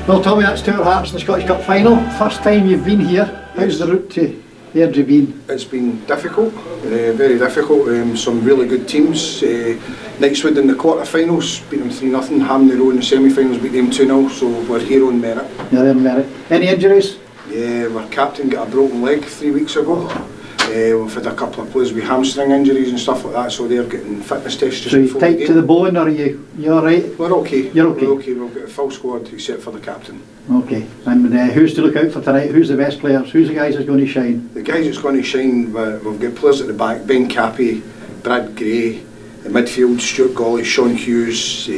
Well, Tommy, that's Tower Hearts in the Scottish Cup final. First time you've been here. How's the route to Airdrie been? It's been difficult, very difficult. Some really good teams. Knightswood in the quarter-finals, beat them 3-0. Hamney Row in the semi-finals, beat them 2-0. So we're here on merit. Yeah, they're on merit. Any injuries? Yeah, our captain got a broken leg 3 weeks ago. We've had a couple of players with hamstring injuries and stuff like that, so they're getting fitness tests just before the game. So you tight to the bone, or are you alright? We're okay. You're okay? We're okay, we've got a full squad except for the captain. Okay, and who's to look out for tonight? Who's the best players? Who's the guys that's going to shine? The guys that's going to shine, we've got players at the back, Ben Cappy, Brad Gray, in midfield, Stuart Golly, Sean Hughes,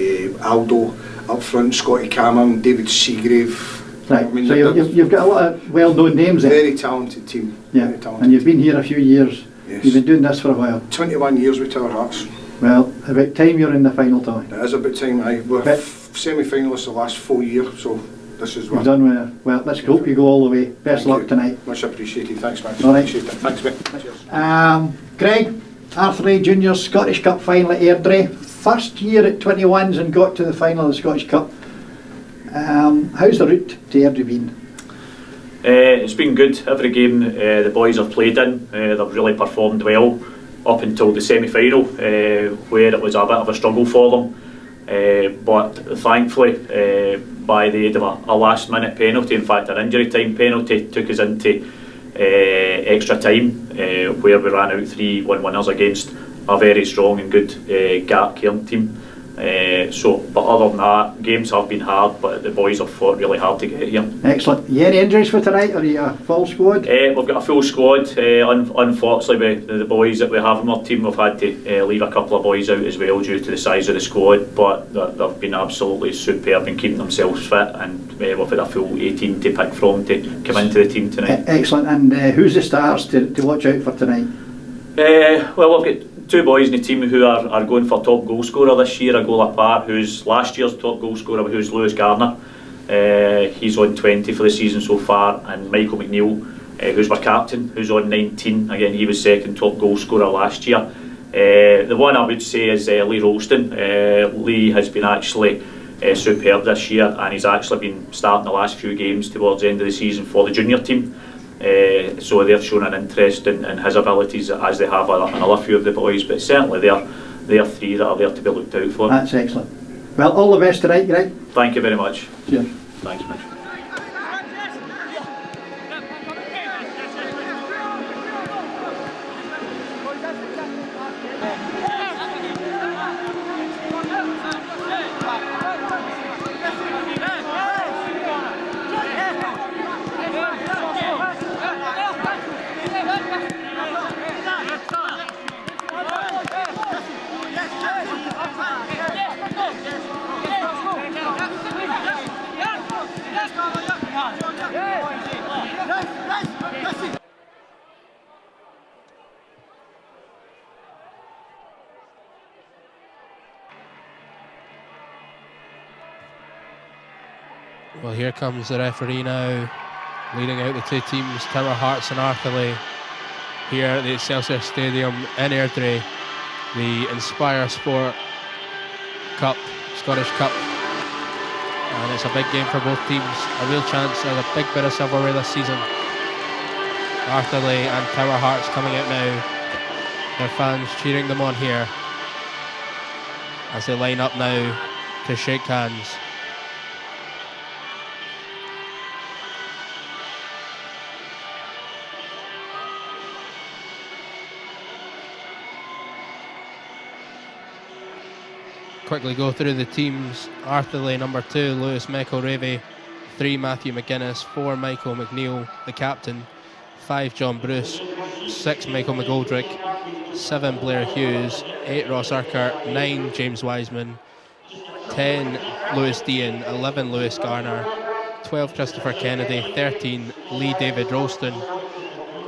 Aldo, up front, Scotty Cameron, David Seagrave. Right, I mean, so you've got a lot of well-known names there. Very talented team. Yeah, very talented. And you've been here a few years. Yes. You've been doing this for a while. 21 years with Tower Hearts. Well, about time you're in the final, Tommy. It is about time. We're semi-finalists the last 4 years, so this is what you've done well. Let's hope you go all the way. Best Thank luck you. tonight. Much appreciated. Thanks, man. All right. Appreciate it. Thanks, mate. Greg, Arthurlie Juniors Scottish Cup final at Airdrie. First year at 21s and got to the final of the Scottish Cup. How's the route to Airdrie been? It's been good. Every game the boys have played in, they've really performed well up until the semi-final, where it was a bit of a struggle for them. But thankfully, by the aid of a last-minute penalty, in fact an injury time penalty, took us into extra time, where we ran out 3-1 winners against a very strong and good Gap Cairn team. But other than that, games have been hard, but the boys have fought really hard to get here. Excellent. You any injuries for tonight, or are you a full squad? We've got a full squad. Unfortunately, with the boys that we have in our team, we've had to leave a couple of boys out as well due to the size of the squad, but they've been absolutely superb in keeping themselves fit, and we've had a full 18 to pick from to come into the team tonight. Excellent. And who's the stars to watch out for tonight? Well, we've got 2 boys in the team who are going for top goal scorer this year, a goal apart, who's last year's top goal scorer, who's Lewis Garner. He's on 20 for the season so far, and Michael McNeil, who's our captain, who's on 19. Again, he was second top goal scorer last year. The one I would say is Lee Rolston. Lee has been actually superb this year, and he's actually been starting the last few games towards the end of the season for the junior team. So they've shown an interest in his abilities, as they have another few of the boys, but certainly they're 3 that are there to be looked out for. That's excellent. Well, all the best tonight, Greg. Thank you very much. Cheers. Thanks, Mitch. Well, here comes the referee now, leading out the 2 teams, Tower Hearts and Arthurlie, here at the Excelsior Stadium in Airdrie, the inspiresport Cup, Scottish Cup, and it's a big game for both teams, a real chance at a big bit of silverware this season. Arthurlie and Tower Hearts coming out now, their fans cheering them on here as they line up now to shake hands. Quickly go through the teams. Arthurlie number 2, Lewis McElravy. 3, Matthew McGuinness. 4, Michael McNeil, the captain. 5, John Bruce. 6, Michael McGoldrick. 7, Blair Hughes. 8, Ross Urquhart. 9, James Wiseman. 10, Lewis Dean. 11, Lewis Garner. 12, Christopher Kennedy. 13, Lee David Rolston.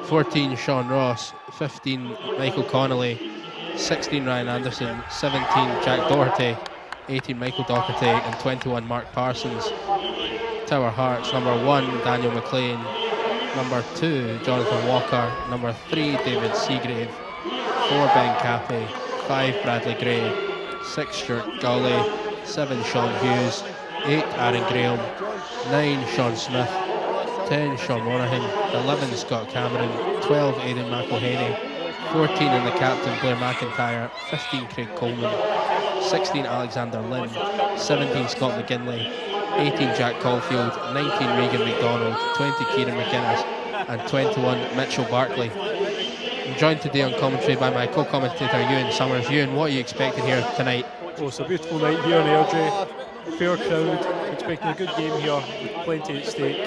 14, Sean Ross. 15, Michael Connolly. 16, Ryan Anderson. 17, Jack Doherty. 18, Michael Doherty. And 21, Mark Parsons. Tower Hearts, number 1, Daniel McLean. Number 2, Jonathan Walker. Number 3, David Seagrave. 4, Ben Cappy. 5, Bradley Gray. 6, Stuart Gawley. 7, Sean Hughes. 8 Aaron Graham, 9 Sean Smith, 10 Sean Monaghan, 11 Scott Cameron, 12 Aidan McElhaney, 14 in the captain Blair McIntyre, 15 Craig Coleman, 16 Alexander Lynn, 17 Scott McGinley, 18 Jack Caulfield, 19 Regan McDonald, 20 Kieran McGuinness, and 21 Mitchell Barkley. I'm joined today on commentary by my co-commentator Ewan Summers. Ewan, what are you expecting here tonight? Oh, it's a beautiful night here in Airdrie. Fair crowd, expecting a good game here with plenty at stake.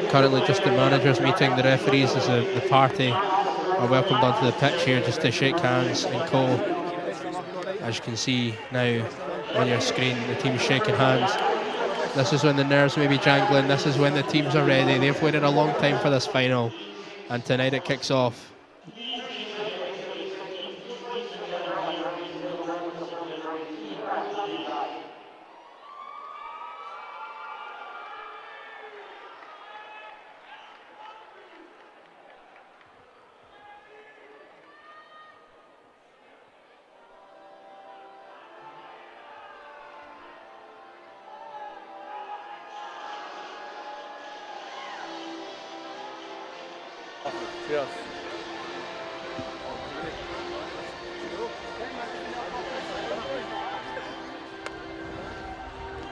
Currently just the managers meeting, the referees as the party are welcomed onto the pitch here just to shake hands and co. As you can see now on your screen, the team's shaking hands. This is when the nerves may be jangling, this is when the teams are ready. They've waited a long time for this final, and tonight it kicks off. Cheers.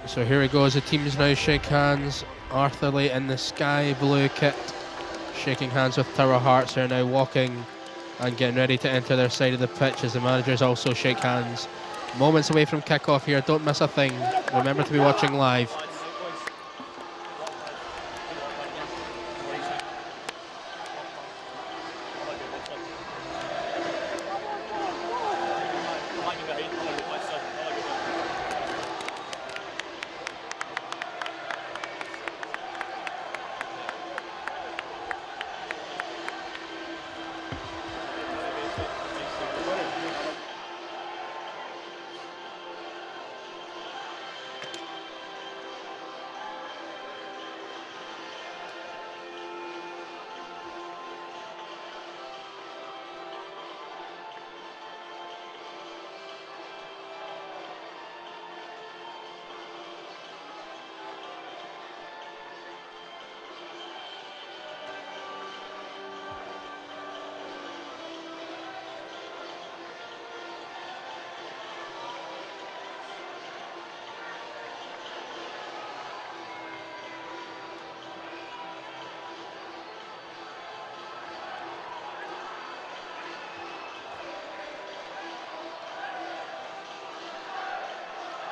So here we go as the teams now shake hands. Arthurlie in the sky blue kit shaking hands with Tower Hearts. They're now walking and getting ready to enter their side of the pitch as the managers also shake hands. Moments away from kick-off here, don't miss a thing. Remember to be watching live.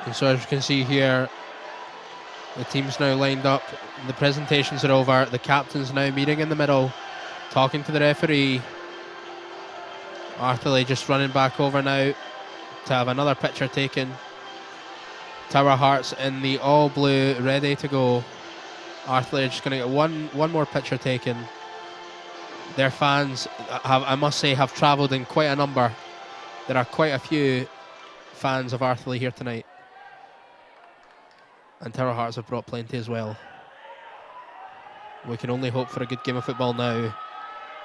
And so as you can see here, the team's now lined up, the presentations are over, the captain's now meeting in the middle, talking to the referee. Arthurlie just running back over now to have another picture taken. Tower Hearts in the all blue, ready to go. Arthurlie just going to get one more picture taken. Their fans have, I must say, have travelled in quite a number. There are quite a few fans of Arthurlie here tonight. And Tower Hearts have brought plenty as well. We can only hope for a good game of football now.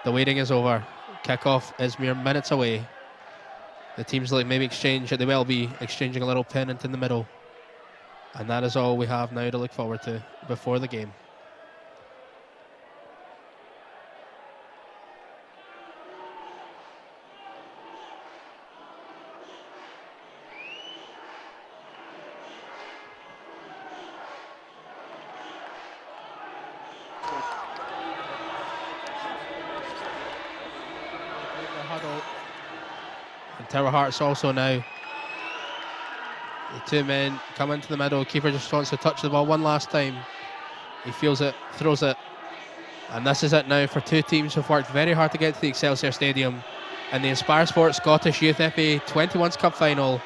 The waiting is over. Kick-off is mere minutes away. The teams like maybe exchange, they will be exchanging a little pennant in the middle. And that is all we have now to look forward to before the game. And Tower Hearts also now. The two men come into the middle. Keeper just wants to touch the ball one last time. He feels it, throws it. And this is it now for two teams who've worked very hard to get to the Excelsior Stadium. And the inspiresport Scottish Youth FA 21s Cup Final.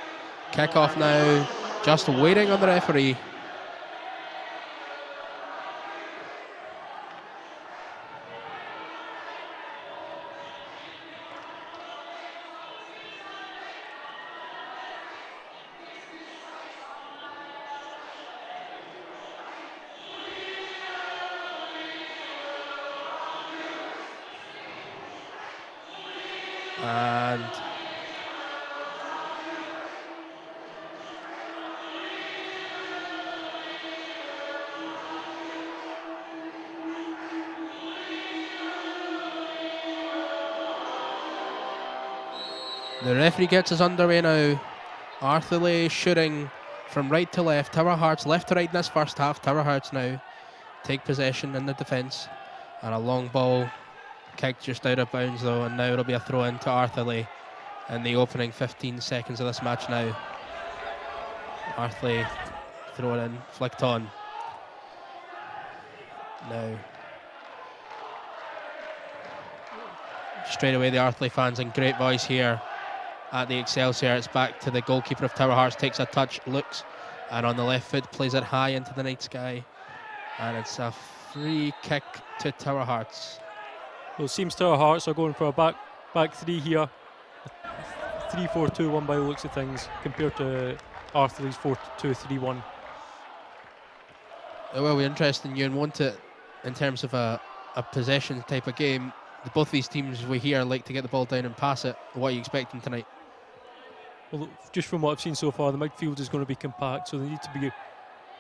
Kick-off now, just waiting on the referee. And the referee gets us underway now. Arthurlie shooting from right to left. Tower Hearts left to right in this first half. Tower Hearts now take possession in the defence. And a long ball kicked just out of bounds though, and now it'll be a throw in to Arthurlie in the opening 15 seconds of this match now. Arthurlie throw it in, flicked on. Now straight away the Arthurlie fans in great voice here at the Excelsior. It's back to the goalkeeper of Tower Hearts, takes a touch, looks, and on the left foot plays it high into the night sky, and it's a free kick to Tower Hearts. Well, it seems Tower Hearts are going for a back three here. 3-4-2-1 by the looks of things, compared to Arthurlie's 4-2-3-1. It will be interesting, you want it in terms of a possession type of game. Both these teams we here like to get the ball down and pass it. What are you expecting tonight? Well, just from what I've seen so far, the midfield is going to be compact, so they need to be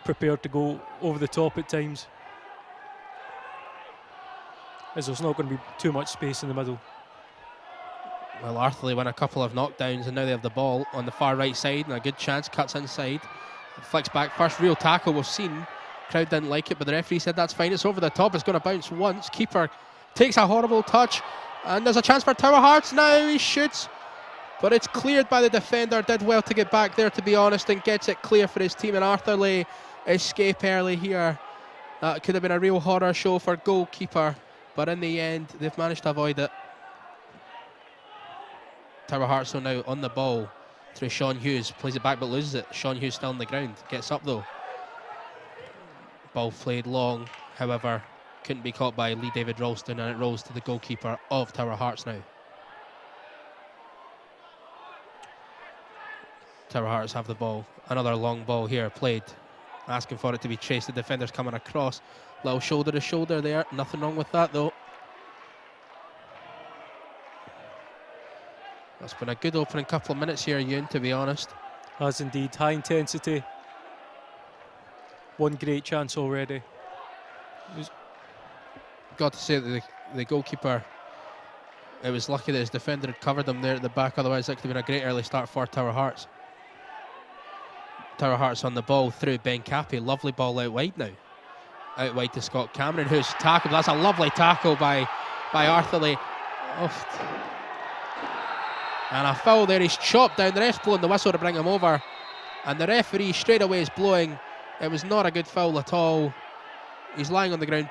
prepared to go over the top at times, as there's not going to be too much space in the middle. Well, Arthurlie won a couple of knockdowns and now they have the ball on the far right side, and a good chance, cuts inside, flicks back, first real tackle we've seen. Crowd didn't like it, but the referee said that's fine, it's over the top, it's going to bounce once. Keeper takes a horrible touch, and there's a chance for Tower Hearts now. He shoots, but it's cleared by the defender. Did well to get back there, to be honest, and gets it clear for his team. And Arthurlie escape early here. That could have been a real horror show for goalkeeper, but in the end they've managed to avoid it. Tower Hearts are now on the ball through Sean Hughes, plays it back but loses it. Sean Hughes still on the ground, gets up though. Ball played long, however couldn't be caught by Lee David Ralston, and it rolls to the goalkeeper of Tower Hearts now. Tower Hearts have the ball. Another long ball here played, asking for it to be chased. The defender's coming across. Little shoulder to shoulder there. Nothing wrong with that though. That's been a good opening couple of minutes here, Ewan, to be honest. Has indeed. High intensity. One great chance already. Got to say that the goalkeeper, it was lucky that his defender had covered him there at the back, otherwise that could have been a great early start for Tower Hearts. Tower Hearts on the ball through Ben Cappy. Lovely ball out wide now. Out wide to Scott Cameron, who's tackled. That's a lovely tackle by Arthurlie. And a foul there. He's chopped down. The ref's blowing the whistle to bring him over, and the referee straight away is blowing. It was not a good foul at all. He's lying on the ground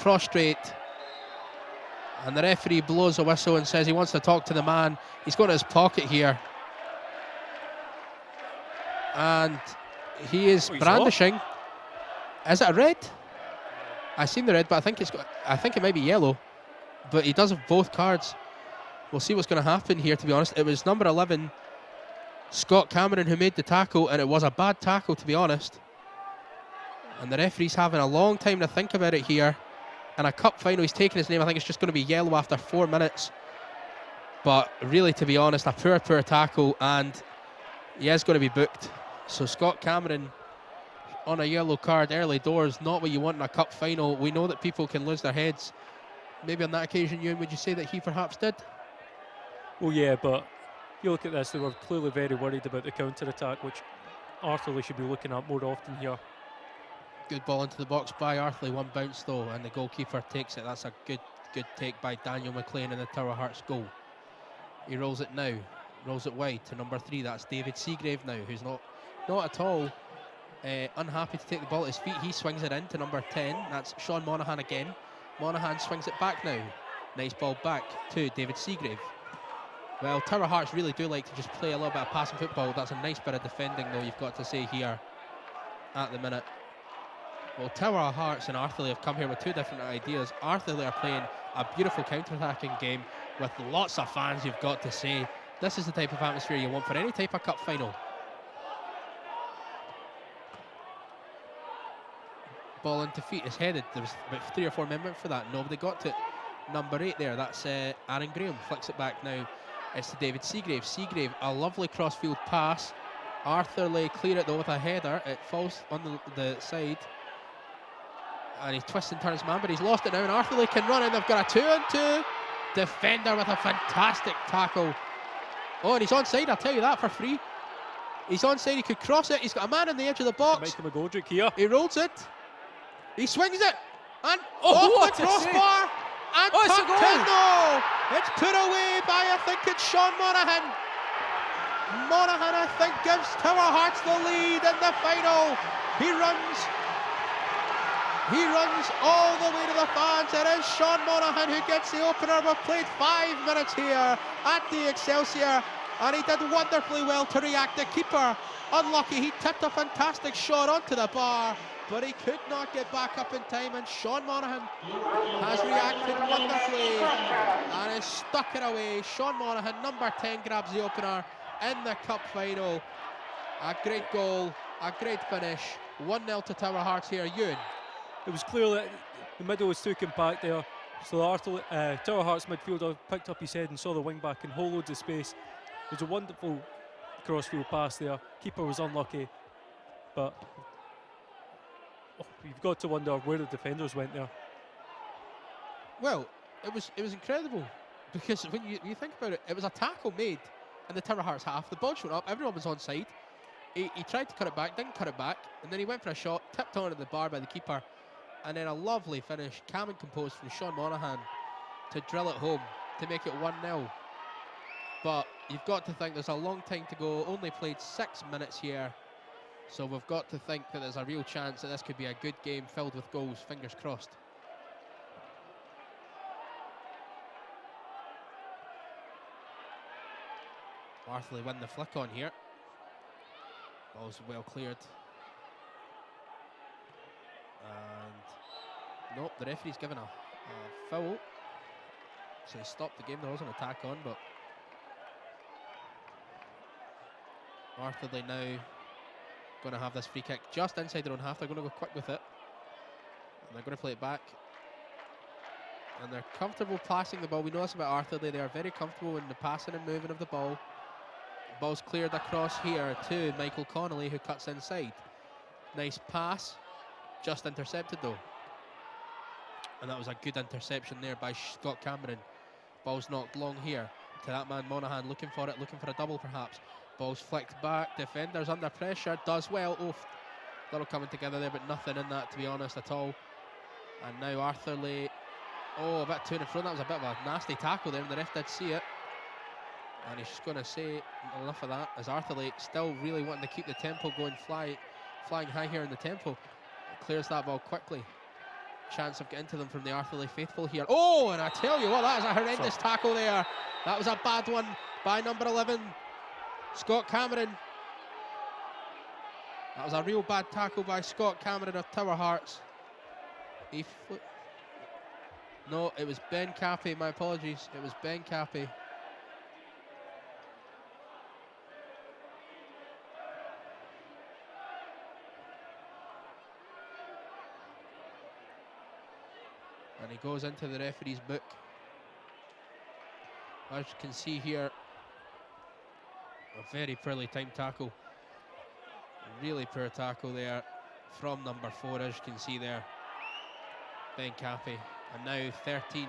prostrate, and the referee blows a whistle and says he wants to talk to the man. He's got his pocket here, and he is brandishing. Is it a red? I seen the red, but I think it might be yellow. But he does have both cards. We'll see what's going to happen here, to be honest. It was number 11, Scott Cameron, who made the tackle, and it was a bad tackle, to be honest. And the referee's having a long time to think about it here. And a cup final, he's taking his name. I think it's just going to be yellow after 4 minutes. But really, to be honest, a poor tackle, and he is going to be booked. So Scott Cameron on a yellow card early doors, not what you want in a cup final. We know that people can lose their heads. Maybe on that occasion, Ewan, would you say that he perhaps did? Well, yeah, but you look at this, they were clearly very worried about the counter-attack, which Arthurlie should be looking at more often here. Good ball into the box by Arthurlie, one bounce though, and the goalkeeper takes it. That's a good take by Daniel McLean in the Tower Hearts goal. He rolls it now, rolls it wide to number 3. That's David Seagrave now, who's not at all unhappy to take the ball at his feet. He swings it in to number 10. That's Sean Monaghan again. Monaghan swings it back now. Nice ball back to David Seagrave. Well, Tower Hearts really do like to just play a little bit of passing football. That's a nice bit of defending though, you've got to say here at the minute. Well, Tower Hearts and Arthurlie have come here with two different ideas. Arthurlie are playing a beautiful counter-attacking game with lots of fans, you've got to say. This is the type of atmosphere you want for any type of cup final. Ball into feet is headed. There was about 3 or 4 men for that. Nobody got to it. number 8 there. That's Aaron Graham. Flicks it back now. It's to David Seagrave. Seagrave, a lovely crossfield pass. Arthurlie clear it though with a header. It falls on the side. And he twists and turns man, but he's lost it now. And Arthurlie can run in. They've got a 2-on-2. Defender with a fantastic tackle. Oh, and he's onside, I'll tell you that for free. He's onside, he could cross it. He's got a man on the edge of the box. Michael McGoldrick here. He rolls it. He swings it. And off the crossbar. And tucked in though. It's put away by, I think it's Sean Monaghan. Monaghan, I think, gives Tower Hearts the lead in the final. He runs all the way to the fans. It is Sean Monaghan who gets the opener. We've played 5 minutes here at the Excelsior, and he did wonderfully well to react. The keeper, unlucky, he tipped a fantastic shot onto the bar, but he could not get back up in time, and Sean Monaghan has reacted wonderfully and has stuck it away. Sean Monaghan, number 10, grabs the opener in the cup final. A great goal, a great finish. 1-0 to Tower Hearts here. Ewan. It was clear that the middle was too compact there, so the Tower Hearts midfielder picked up his head and saw the wing back in whole loads of space. It was a wonderful crossfield pass there. Keeper was unlucky, but you've got to wonder where the defenders went there. Well, it was incredible, because when you think about it, it was a tackle made in the Tower Hearts half. The ball shot up, everyone was onside. He tried to cut it back, didn't cut it back, and then he went for a shot, tipped onto the bar by the keeper, and then a lovely finish, calm and composed from Sean Monaghan to drill it home to make it 1-0. But you've got to think there's a long time to go, only played 6 minutes here, so we've got to think that there's a real chance that this could be a good game filled with goals, fingers crossed. Arthurlie win the flick on here. Ball's well cleared. And nope, the referee's given a foul. So he stopped the game. There was an attack on, but Arthurlie now going to have this free kick just inside their own half. They're going to go quick with it. And they're going to play it back. And they're comfortable passing the ball. We know this about Arthurlie. They are very comfortable in the passing and moving of the ball. Ball's cleared across here to Michael Connolly, who cuts inside. Nice pass, just intercepted though. And that was a good interception there by Scott Cameron. Ball's knocked long here to that man Monaghan, looking for it, looking for a double perhaps. Ball's flicked back, defenders under pressure, does well. Oh, little coming together there, but nothing in that, to be honest, at all. And now Arthurlie, a bit to and fro. That was a bit of a nasty tackle there, and the ref did see it. And he's just going to say enough of that, as Arthurlie still really wanting to keep the tempo going, flying high here in the tempo. Clears that ball quickly. Chance of getting to them from the Arthurlie faithful here. Oh, and I tell you what, that is a horrendous tackle there. That was a bad one by number 11, Scott Cameron. That was a real bad tackle by Scott Cameron of Tower Hearts. No, it was Ben Cappy, my apologies. It was Ben Cappy. And he goes into the referee's book. As you can see here, a very poorly timed tackle. A really poor tackle there from number 4, as you can see there, Ben Cappy. And now 13,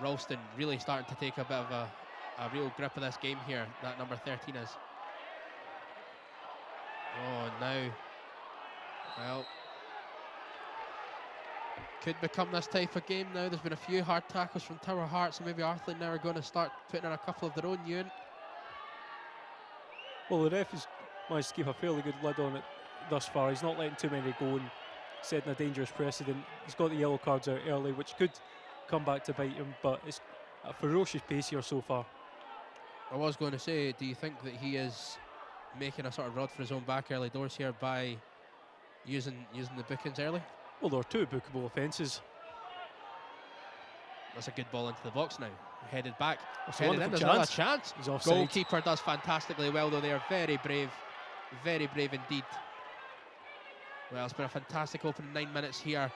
Ralston really starting to take a bit of a real grip of this game here, that number 13 is. Oh, now, well, could become this type of game now. There's been a few hard tackles from Tower Hearts, and maybe Arthurlie now are going to start putting in a couple of their own. Ewan. Well, the ref has managed to keep a fairly good lid on it thus far. He's not letting too many go and setting a dangerous precedent. He's got the yellow cards out early, which could come back to bite him, but it's a ferocious pace here so far. I was going to say, do you think that he is making a sort of rod for his own back early doors here by using the bookings early? Well, there are 2 bookable offences. That's a good ball into the box now. Headed back. That's Headed in. There's another chance. He's offside. Goalkeeper does fantastically well, though. They are very brave indeed. Well, it's been a fantastic opening 9 minutes here,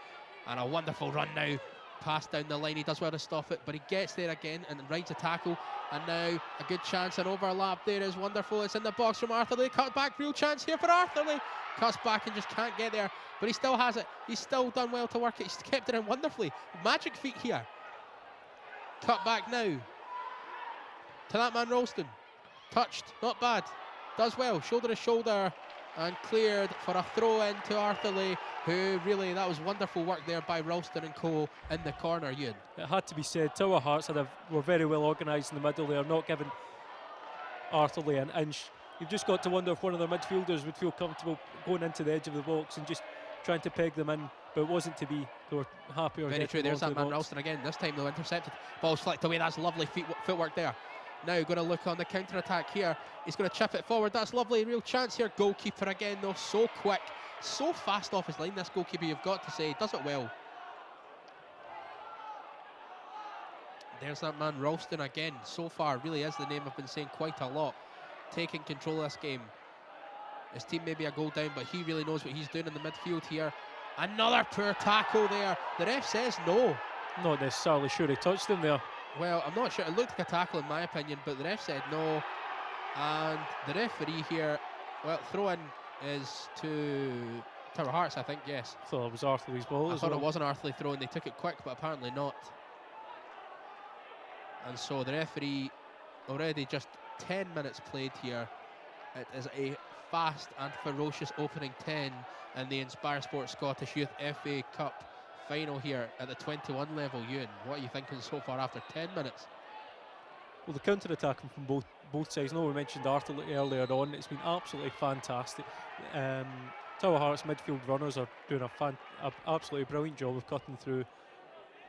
and a wonderful run now pass down the line, he does well to stop it, but he gets there again and rides a tackle, and now a good chance, an overlap there is wonderful. It's in the box from Arthurlie, cut back, real chance here for Arthurlie, cuts back and just can't get there, but he still has it, he's still done well to work it, he's kept it in wonderfully, magic feet here. Cut back now to that man Ralston, touched, not bad, does well, shoulder to shoulder, and cleared for a throw in to Arthurlie, who really, that was wonderful work there by Ralston and co in the corner, Ewan. It had to be said, Tower Hearts were very well organised in the middle there, not giving Arthurlie an inch. You've just got to wonder if one of their midfielders would feel comfortable going into the edge of the box and just trying to peg them in, but it wasn't to be. They were happy. Very true, there's that man Ralston again, this time though intercepted. Ball's flicked away, that's lovely footwork there. Now going to look on the counter-attack here. He's going to chip it forward. That's lovely. Real chance here. Goalkeeper again though. So quick. So fast off his line. This goalkeeper, you've got to say. Does it well. There's that man Ralston again. So far really is the name I've been saying quite a lot. Taking control of this game. His team may be a goal down, but he really knows what he's doing in the midfield here. Another poor tackle there. The ref says no. Not necessarily sure he touched him there. Well, I'm not sure. It looked like a tackle in my opinion, but the ref said no. And the referee here, well, throw-in is to Tower Hearts, I think, yes. I thought it was Arthurlie's ball. I thought it was an Arthurlie throw-in. They took it quick, but apparently not. And so the referee, already just 10 minutes played here. It is a fast and ferocious opening 10 in the Inspiresport Scottish Youth FA Cup final here at the 21 level. Ewan, what are you thinking so far after 10 minutes? Well, the counter-attacking from both sides. I know we mentioned Arthurlie earlier on. It's been absolutely fantastic. Tower Hearts midfield runners are doing a absolutely brilliant job of cutting through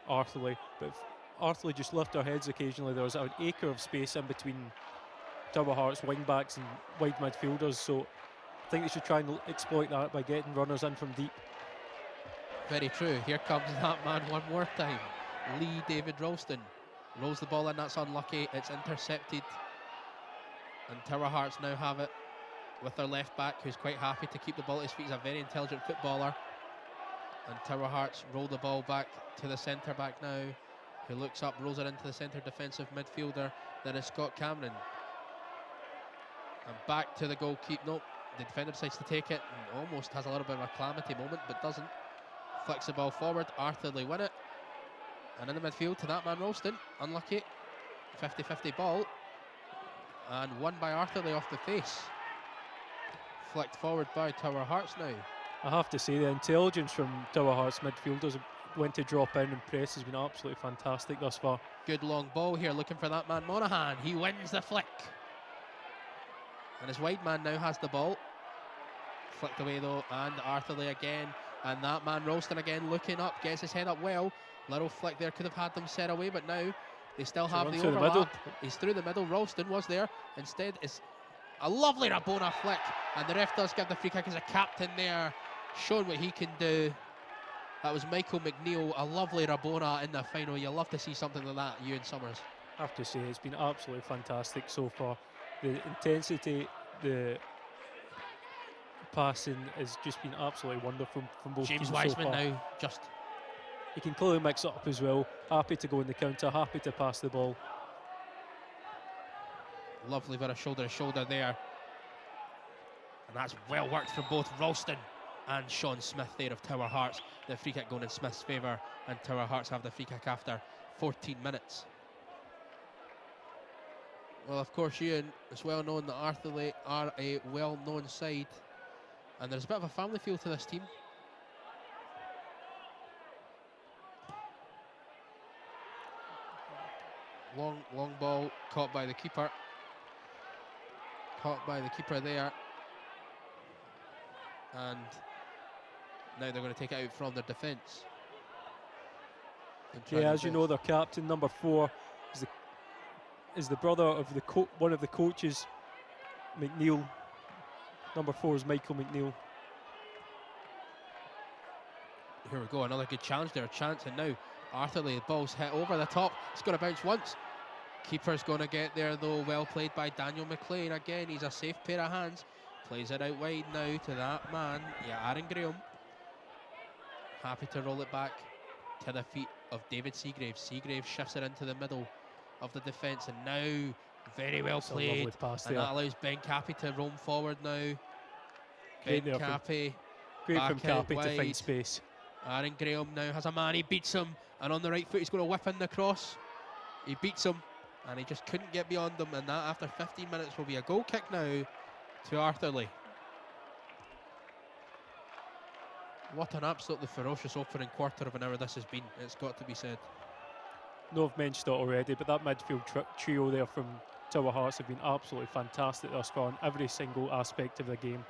Arthurlie. But if Arthurlie just lift their heads occasionally, there's an acre of space in between Tower Hearts wing backs and wide midfielders. So I think they should try and exploit that by getting runners in from deep. Very true. Here comes that man one more time. Lee David Ralston rolls the ball in, that's unlucky, it's intercepted, and Tower Hearts now have it with their left back, who's quite happy to keep the ball at his feet. He's a very intelligent footballer, and Tower Hearts roll the ball back to the centre back now, who looks up, rolls it into the centre defensive midfielder. That is Scott Cameron, and back to the goalkeeper. Nope, the defender decides to take it and almost has a little bit of a calamity moment, but doesn't. Flicks the ball forward, Arthurlie win it, and in the midfield to that man Ralston, unlucky, 50-50 ball, and won by Arthurlie off the face. Flicked forward by Tower Hearts now. I have to say the intelligence from Tower Hearts midfielders when to drop in and press has been absolutely fantastic thus far. Good long ball here, looking for that man Monaghan. He wins the flick, and his wide man now has the ball. Flicked away though, and Arthurlie again. And that man Ralston again looking up, gets his head up well. Little flick there, could have had them set away, but now they still have the overlap. He's through the middle, Ralston was there. Instead it's a lovely Rabona flick, and the ref does give the free kick as a captain there, showing what he can do. That was Michael McNeil, a lovely Rabona in the final. You'll love to see something like that, Ewan Summers. I have to say it's been absolutely fantastic so far. The intensity, the passing has just been absolutely wonderful from both James teams Wiseman so far. now just He can clearly mix it up as well. Happy to go in the counter, happy to pass the ball. lovely bit of shoulder to shoulder there, and that's well worked from both Ralston and Sean Smith there of Tower Hearts. The free kick going in Smith's favour, and Tower Hearts have the free kick after 14 minutes. Well, of course, Ewan, it's well known that Arthurlie are a well-known side, and there's a bit of a family feel to this team. Long ball caught by the keeper. Caught by the keeper there. And now they're going to take it out from their defence. Yeah, as you know, their captain, number 4, is the brother of one of the coaches, McNeil. Number 4 is Michael McNeil. Here we go, another good challenge there, and now Arthurlie, the ball's hit over the top, it's going to bounce once. Keeper's going to get there though, well played by Daniel McLean. Again, he's a safe pair of hands. Plays it out wide now to that man, Aaron Graham. Happy to roll it back to the feet of David Seagrave. Seagrave shifts it into the middle of the defence, and now very well It's a lovely played, pass and there. that allows Ben Cappy to roam forward now. Great Ben there from- Cappy, Great from back out Cappy to find wide. space. Aaron Graham now has a man, he beats him, and on the right foot he's going to whip in the cross. He beats him, and he just couldn't get beyond him, and that after 15 minutes will be a goal kick now to Arthurlie. What an absolutely ferocious opening quarter of an hour this has been, it's got to be said. No, I've mentioned it already, but that midfield trio there from Tower Hearts have been absolutely fantastic thus far in every single aspect of the game.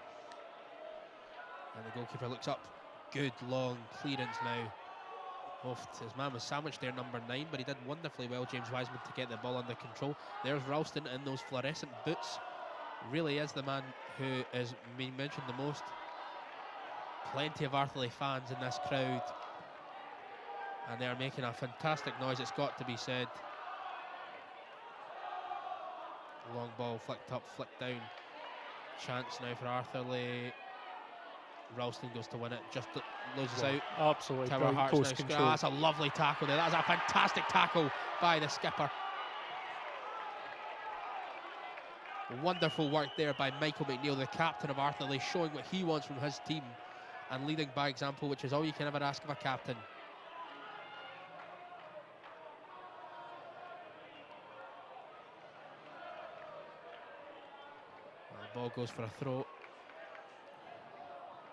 And the goalkeeper looks up. Good long clearance now. His man was sandwiched there, number 9, but he did wonderfully well, James Wiseman, to get the ball under control. There's Ralston in those fluorescent boots. Really is the man who is being mentioned the most. Plenty of Arthurlie fans in this crowd, and they are making a fantastic noise, it's got to be said. Long ball flicked up, flicked down. Chance now for Arthurlie. Ralston goes to win it, just loses out. Absolutely Tower brilliant Hearts close now control. that's a lovely tackle there. That's a fantastic tackle by the skipper. Wonderful work there by Michael McNeil, the captain of Arthurlie, showing what he wants from his team and leading by example, which is all you can ever ask of a captain. Well, the ball goes for a throw.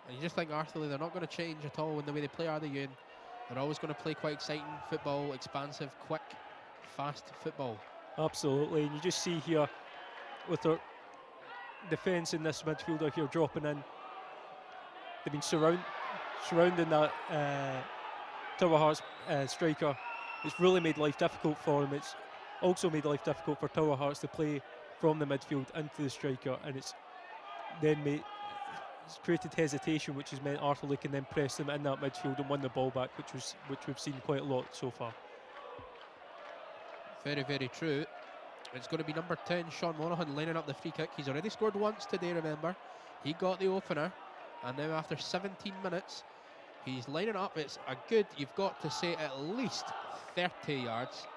And you just think Arthurlie, they're not going to change at all in the way they play, are they, Ewan? They're always going to play quite exciting football, expansive, quick, fast football. Absolutely, and you just see here with their defence in this midfielder here dropping in, they've been surrounding that Tower Hearts striker. It's really made life difficult for him. It's also made life difficult for Tower Hearts to play from the midfield into the striker, and it's created hesitation, which has meant Arthurlie can then press them in that midfield and win the ball back, which we've seen quite a lot so far. Very, very true. It's going to be number 10, Sean Monaghan, lining up the free kick. He's already scored once today, remember. He got the opener, and now after 17 minutes, he's lining up. It's a good, you've got to say, at least 30 yards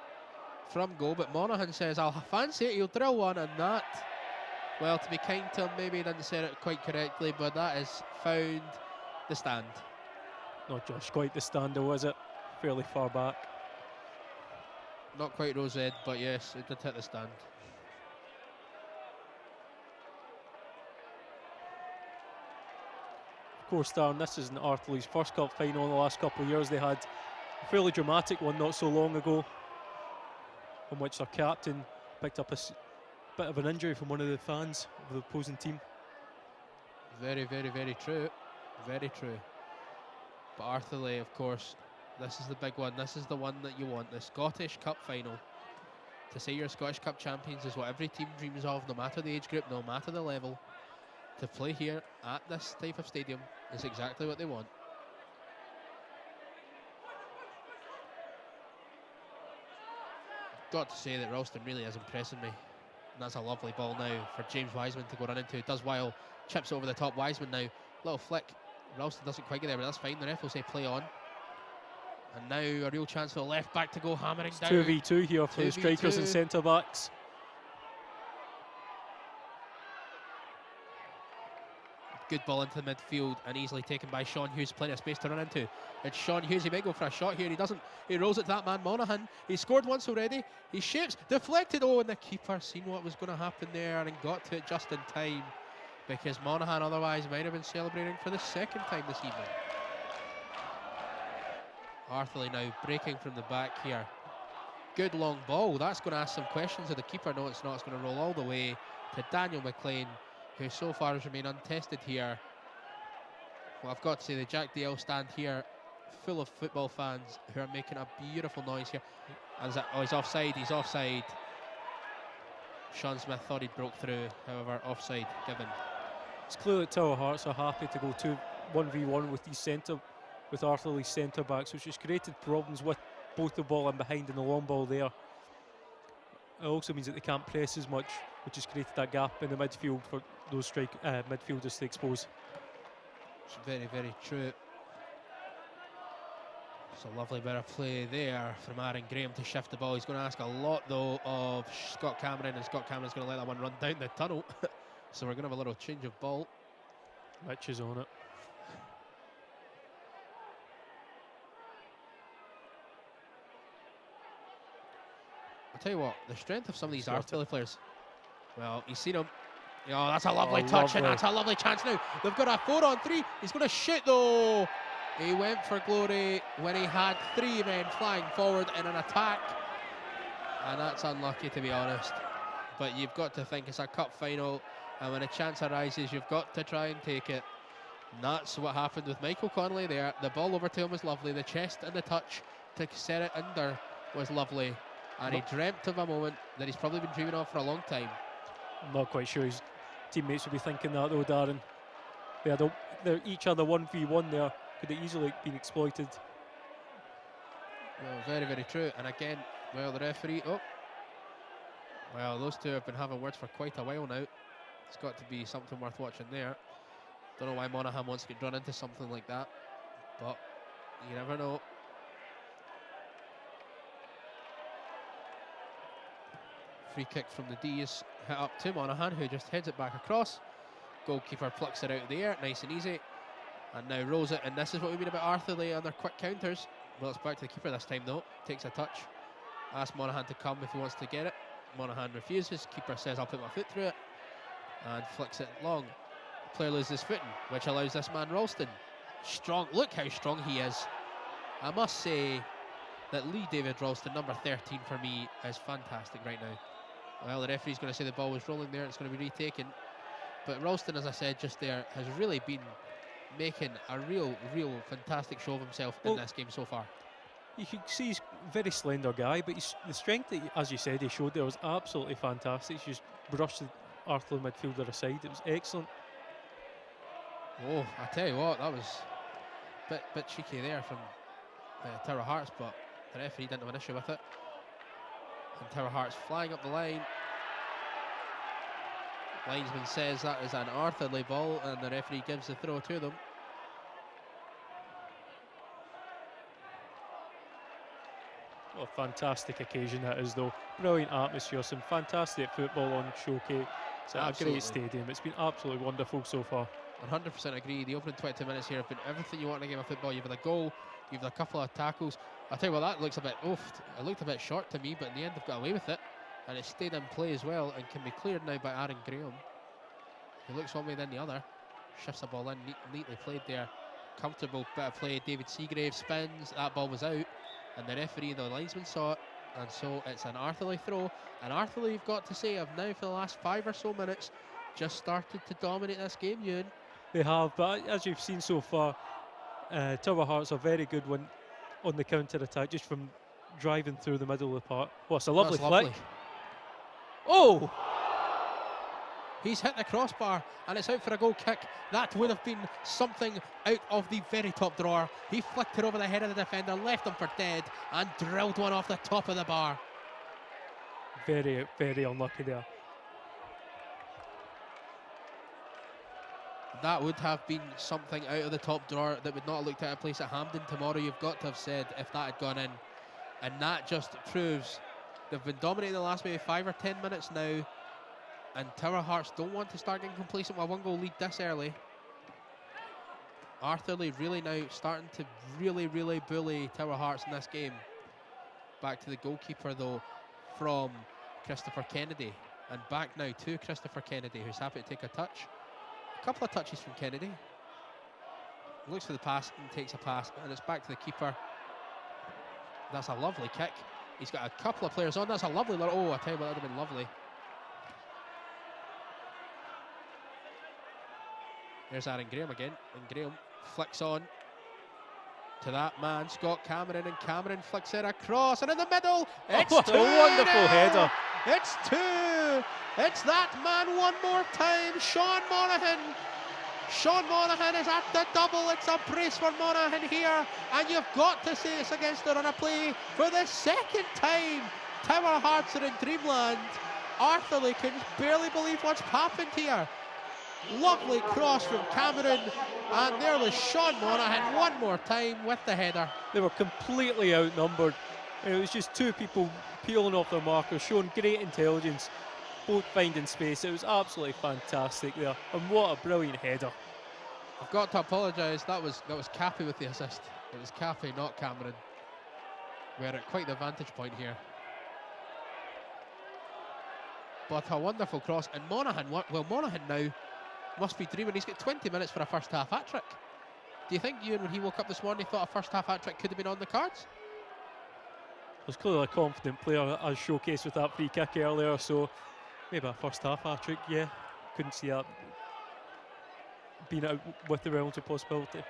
from goal, but Monaghan says, I'll fancy it, he'll drill one, and that, well, to be kind to him, maybe he didn't say it quite correctly, but that has found the stand. Not just quite the stand, though, is it? Fairly far back. Not quite Rose Ed, but yes, it did hit the stand. Of course, Darren, this isn't Arthurlie's first cup final in the last couple of years. They had a fairly dramatic one not so long ago, in which their captain picked up a bit of an injury from one of the fans of the opposing team. Very, very, very true. Very true. But Arthurlie, of course, this is the big one. This is the one that you want. The Scottish Cup final. To say you're Scottish Cup champions is what every team dreams of, no matter the age group, no matter the level. To play here at this type of stadium is exactly what they want. Got to say that Ralston really is impressing me. And that's a lovely ball now for James Wiseman to go run into. Does well, chips over the top. Wiseman now, little flick. Ralston doesn't quite get there, but that's fine. The ref will say play on. And now a real chance for the left back to go hammering It's down. 2v2 here for the 2v2. strikers and centre backs. Good ball into the midfield and easily taken by Sean Hughes. Plenty of space to run into. It's Sean Hughes. He might go for a shot here. He doesn't. He rolls it to that man Monaghan. He scored once already. He shapes, deflected. Oh, and the keeper seen what was going to happen there and got to it just in time, because Monaghan otherwise might have been celebrating for the second time this evening. Arthurlie now breaking from the back here. Good long ball. That's going to ask some questions of the keeper. No, it's not. It's going to roll all the way to Daniel McLean, who so far has remained untested here. Well, I've got to say, the Jack DL stand here full of football fans who are making a beautiful noise here. And he's offside. He's offside. Sean Smith thought he'd broke through, however, offside given. It's clear that Tower Hearts are happy to go 1v1 with with Arthurlie's centre backs, which has created problems with both the ball and behind and the long ball there. It also means that they can't press as much, which has created that gap in the midfield for those midfielders to expose. It's very, very true. It's a lovely bit of play there from Aaron Graham to shift the ball. He's going to ask a lot, though, of Scott Cameron, and Scott Cameron's going to let that one run down the tunnel. So we're going to have a little change of ball. Mitch is on it. I'll tell you what, the strength of some of these Arthurlie players. Well, you've seen him. Oh, that's a lovely touch, and that's a lovely chance now. They've got a 4-on-3. He's going to shoot, though. He went for glory when he had 3 men flying forward in an attack. And that's unlucky, to be honest. But you've got to think it's a cup final, and when a chance arises, you've got to try and take it. And that's what happened with Michael Connolly there. The ball over to him was lovely. The chest and the touch to set it under was lovely. And he dreamt of a moment that he's probably been dreaming of for a long time. I'm not quite sure his teammates would be thinking that, though, Darren. They're each other 1v1 there. Could have easily been exploited. Well, very, very true. And again, well, the referee, well, those two have been having words for quite a while now. It's got to be something worth watching there. Don't know why Monaghan wants to get drawn into something like that, but you never know. Free kick from the D is hit up to Monaghan, who just heads it back across. Goalkeeper plucks it out of the air, nice and easy. And now rolls it, and this is what we mean about Arthurlie and their quick counters. Well, it's back to the keeper this time, though. Takes a touch. Asks Monaghan to come if he wants to get it. Monaghan refuses. Keeper says, I'll put my foot through it. And flicks it long. The player loses footing, which allows this man Ralston. Strong. Look how strong he is. I must say that Lee David Ralston, number 13 for me, is fantastic right now. Well, the referee's going to say the ball was rolling there. It's going to be retaken. But Ralston, as I said just there, has really been making a real fantastic show of himself in this game so far. You can see he's a very slender guy, but the strength that, as you said, he showed there was absolutely fantastic. He just brushed the Arthurlie midfielder aside. It was excellent. Oh, I tell you what, that was a bit cheeky there from Tower Hearts, but the referee didn't have an issue with it. And Tower Hearts flying up the line. Linesman says that is an Arthurlie ball, and the referee gives the throw to them. What a fantastic occasion that is, though. Brilliant atmosphere, some fantastic football on showcase. It's a great stadium. It's been absolutely wonderful so far. 100% agree. The opening 22 minutes here have been everything you want in a game of football. You've had a goal, you've had a couple of tackles. I'll tell you what, that looks a bit it looked a bit short to me, but in the end they've got away with it. And it stayed in play as well and can be cleared now by Aaron Graham. He looks one way then the other. Shifts the ball in, neatly played there. Comfortable bit of play. David Seagrave spins, that ball was out. And the referee, the linesman, saw it. And so it's an Arthurlie throw. And Arthurlie, you've got to say, have now for the last 5 or so minutes just started to dominate this game, Ewan. They have, but as you've seen so far, Tower Hearts are very good when on the counter-attack, just from driving through the middle of the park. Oh, it's a lovely flick. Oh! He's hit the crossbar and it's out for a goal kick. That would have been something out of the very top drawer. He flicked it over the head of the defender, left him for dead, and drilled one off the top of the bar. Very, very unlucky there. That would have been something out of the top drawer that would not have looked at a place at Hampden tomorrow. You've got to have said if that had gone in. And that just proves they've been dominating the last maybe 5 or 10 minutes now. And Tower Hearts don't want to start getting complacent with a 1-goal lead this early. Arthurlie really now starting to really bully Tower Hearts in this game. Back to the goalkeeper though from Christopher Kennedy. And back now to Christopher Kennedy, who's happy to take a touch. A couple of touches from Kennedy. Looks for the pass and takes a pass, and it's back to the keeper. That's a lovely kick. He's got a couple of players on. That's a lovely little... Oh, I tell you what, that would have been lovely. There's Aaron Graham again, and Graham flicks on to that man, Scott Cameron, and Cameron flicks it across, and in the middle, it's a wonderful header. It's 2. It's that man one more time, Sean Monaghan. Sean Monaghan is at the double. It's a brace for Monaghan here, and you've got to say it's against the run of play for the second time. Tower Hearts are in dreamland. Arthurlie can barely believe what's happened here. Lovely cross from Cameron, and there was Sean Monaghan one more time with the header. They were completely outnumbered. And it was just two people peeling off their markers, showing great intelligence, both finding space. It was absolutely fantastic there, and what a brilliant header. I've got to apologise, that was Cappy with the assist. It was Cappy, not Cameron. We're at quite the vantage point here. But a wonderful cross, and Monaghan, well, Monaghan now must be dreaming. He's got 20 minutes for a first half hat-trick. Do you think, Ewan, when he woke up this morning, he thought a first half hat-trick could have been on the cards? Was clearly a confident player, as showcased with that free kick earlier, so maybe a first half hat-trick, yeah. Couldn't see that being out with the realms of possibility.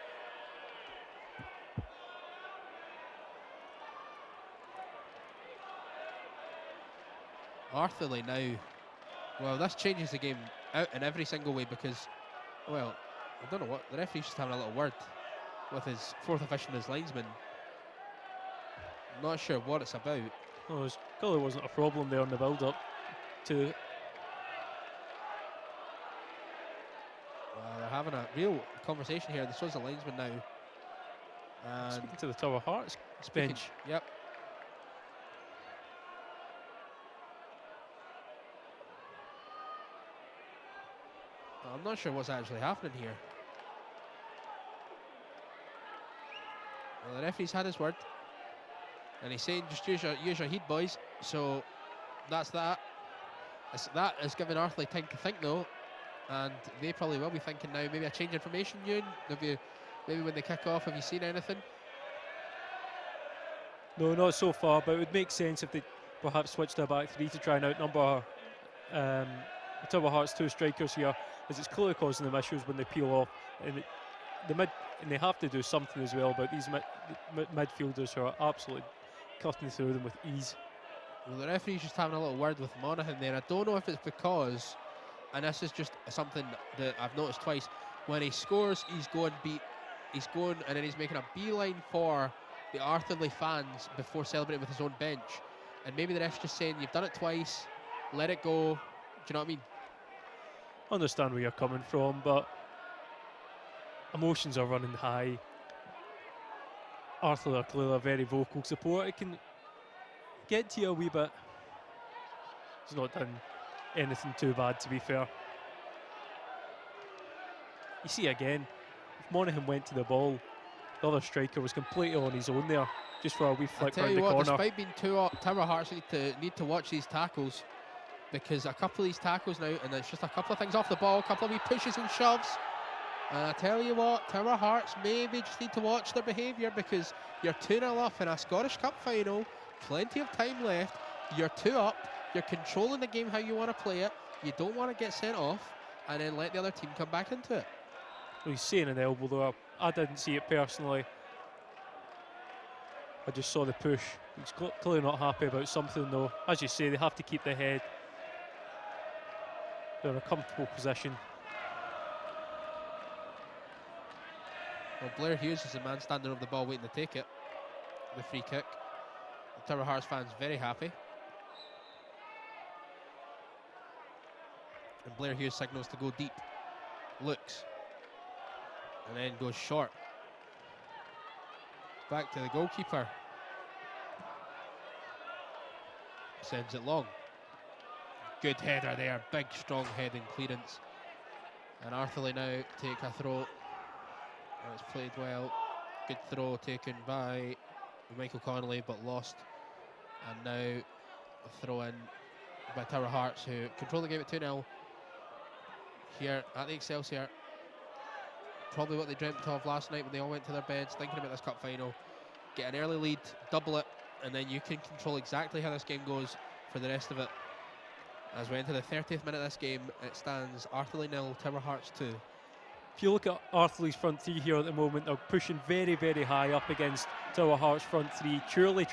Arthurlie now, well, this changes the game out in every single way because, well, I don't know what, the referee's just having a little word with his fourth official and his linesman. Not sure what it's about. Oh, there clearly wasn't a problem there in the build-up to. They're having a real conversation here. This was the linesman now. And Speaking to the Tower Hearts bench. Yep. I'm not sure what's actually happening here. Well, the referee's had his word, and he's saying just use your heat, boys. So that's that. That is giving Arthurlie time to think, though, and they probably will be thinking now. Maybe a change in formation, Ewan. Maybe when they kick off, have you seen anything? No, not so far, but it would make sense if they perhaps switched to a back three to try and outnumber the Tower Hearts two strikers here, as it's clearly causing them issues when they peel off. And and they have to do something as well about these midfielders who are absolutely cutting through them with ease. Well, the referee's just having a little word with Monaghan there. I don't know if it's because, and this is just something that I've noticed twice, when he scores, he's going and then he's making a beeline for the Arthurlie fans before celebrating with his own bench. And maybe the ref's just saying, you've done it twice, let it go. Do you know what I mean? I understand where you're coming from, but emotions are running high. Arthurlie are clearly a very vocal support. It can get to you a wee bit. He's not done anything too bad, to be fair. You see again, if Monaghan went to the ball, the other striker was completely on his own there, just for a wee flick round the corner. Despite being 2 up, Tower Hearts need to watch these tackles, because a couple of these tackles now, and it's just a couple of things off the ball, a couple of wee pushes and shoves. And I tell you what, Tower Hearts maybe just need to watch their behaviour, because you're 2-0 up in a Scottish Cup final, plenty of time left, you're 2 up, you're controlling the game how you want to play it, you don't want to get sent off and then let the other team come back into it. Well, he's saying an elbow though. I didn't see it personally. I just saw the push. He's clearly not happy about something though. As you say, they have to keep the head. They're in a comfortable position. Well, Blair Hughes is the man standing over the ball waiting to take it. The free kick. The Tower Hearts fans very happy. And Blair Hughes signals to go deep. Looks. And then goes short. Back to the goalkeeper. Sends it long. Good header there. Big, strong heading clearance. And Arthurlie now take a throw. And it's played well. Good throw taken by Michael Connolly, but lost. And now a throw in by Tower Hearts, who control the game at 2-0 here at the Excelsior. Probably what they dreamt of last night when they all went to their beds thinking about this cup final. Get an early lead, double it, and then you can control exactly how this game goes for the rest of it. As we enter the 30th minute of this game, it stands Arthurlie 0, Tower Hearts 2. If you look at Arthurlie's front three here at the moment, they're pushing very, very high up against Tower Hearts' front three, clearly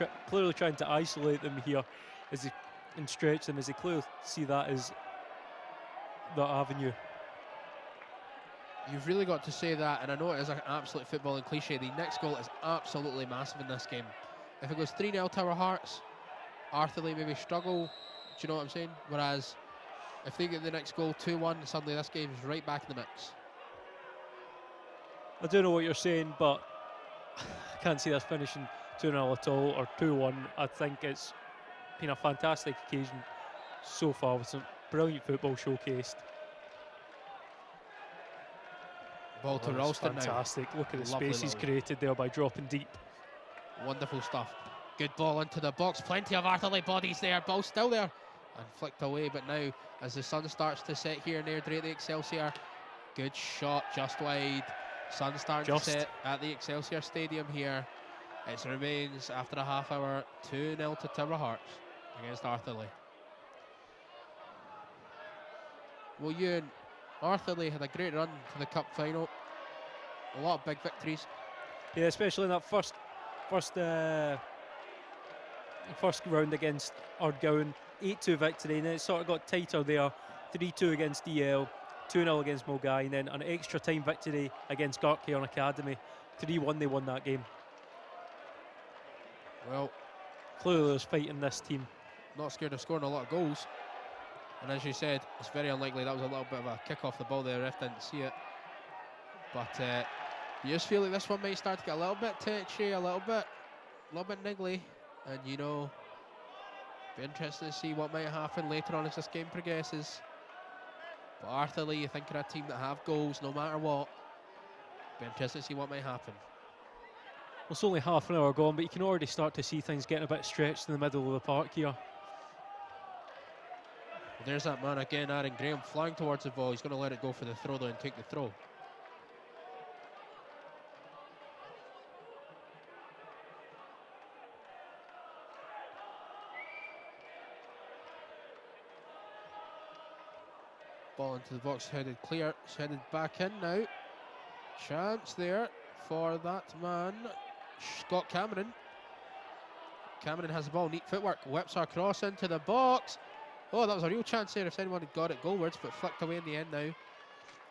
trying to isolate them here and stretch them, as they clearly see that as their avenue. You've really got to say that, and I know it is an absolute footballing cliche. The next goal is absolutely massive in this game. If it goes 3-0 Tower Hearts, Arthurlie maybe struggle. Do you know what I'm saying? Whereas if they get the next goal 2-1, suddenly this game's right back in the mix. I don't know what you're saying, but I can't see us finishing 2-0 at all or 2-1. I think it's been a fantastic occasion so far with some brilliant football showcased. Ball to That's Ralston now. fantastic. Look at the Lovely space he's little- created there by dropping deep. Wonderful stuff. Good ball into the box. Plenty of Arthurlie bodies there. Ball still there. And flicked away. But now, as the sun starts to set here in Airdrie at the Excelsior, good shot just wide. Sun starting to set at the Excelsior Stadium here. It remains, after a half hour, 2-0 to Tower Hearts against Arthurlie. Well, Ewan, Arthurlie had a great run to the cup final. A lot of big victories. Yeah, especially in that first round against Ardgowan. 8-2 victory, and then it sort of got tighter there. 3-2 against DL, 2-0 against Mulgai, and then an extra time victory against Gartcairn Academy. 3-1 they won that game. Well, clearly there's fight in this team. Not scared of scoring a lot of goals. And as you said, it's very unlikely that was a little bit of a kick off the ball there. The ref didn't see it. But you just feel like this one might start to get a little bit touchy, a little bit niggly. And you know, be interested to see what might happen later on as this game progresses. But Arthurlie, you think, are a team that have goals no matter what. Be interested to see what might happen. Well, it's only half an hour gone, but you can already start to see things getting a bit stretched in the middle of the park here. Well, there's that man again, Aaron Graham, flying towards the ball. He's going to let it go for the throw though and take the throw. Ball into the box, headed clear, it's headed back in now. Chance there for that man, Scott Cameron. Cameron has the ball, neat footwork, whips our cross into the box. Oh, that was a real chance there if anyone had got it goalwards, but flicked away in the end now.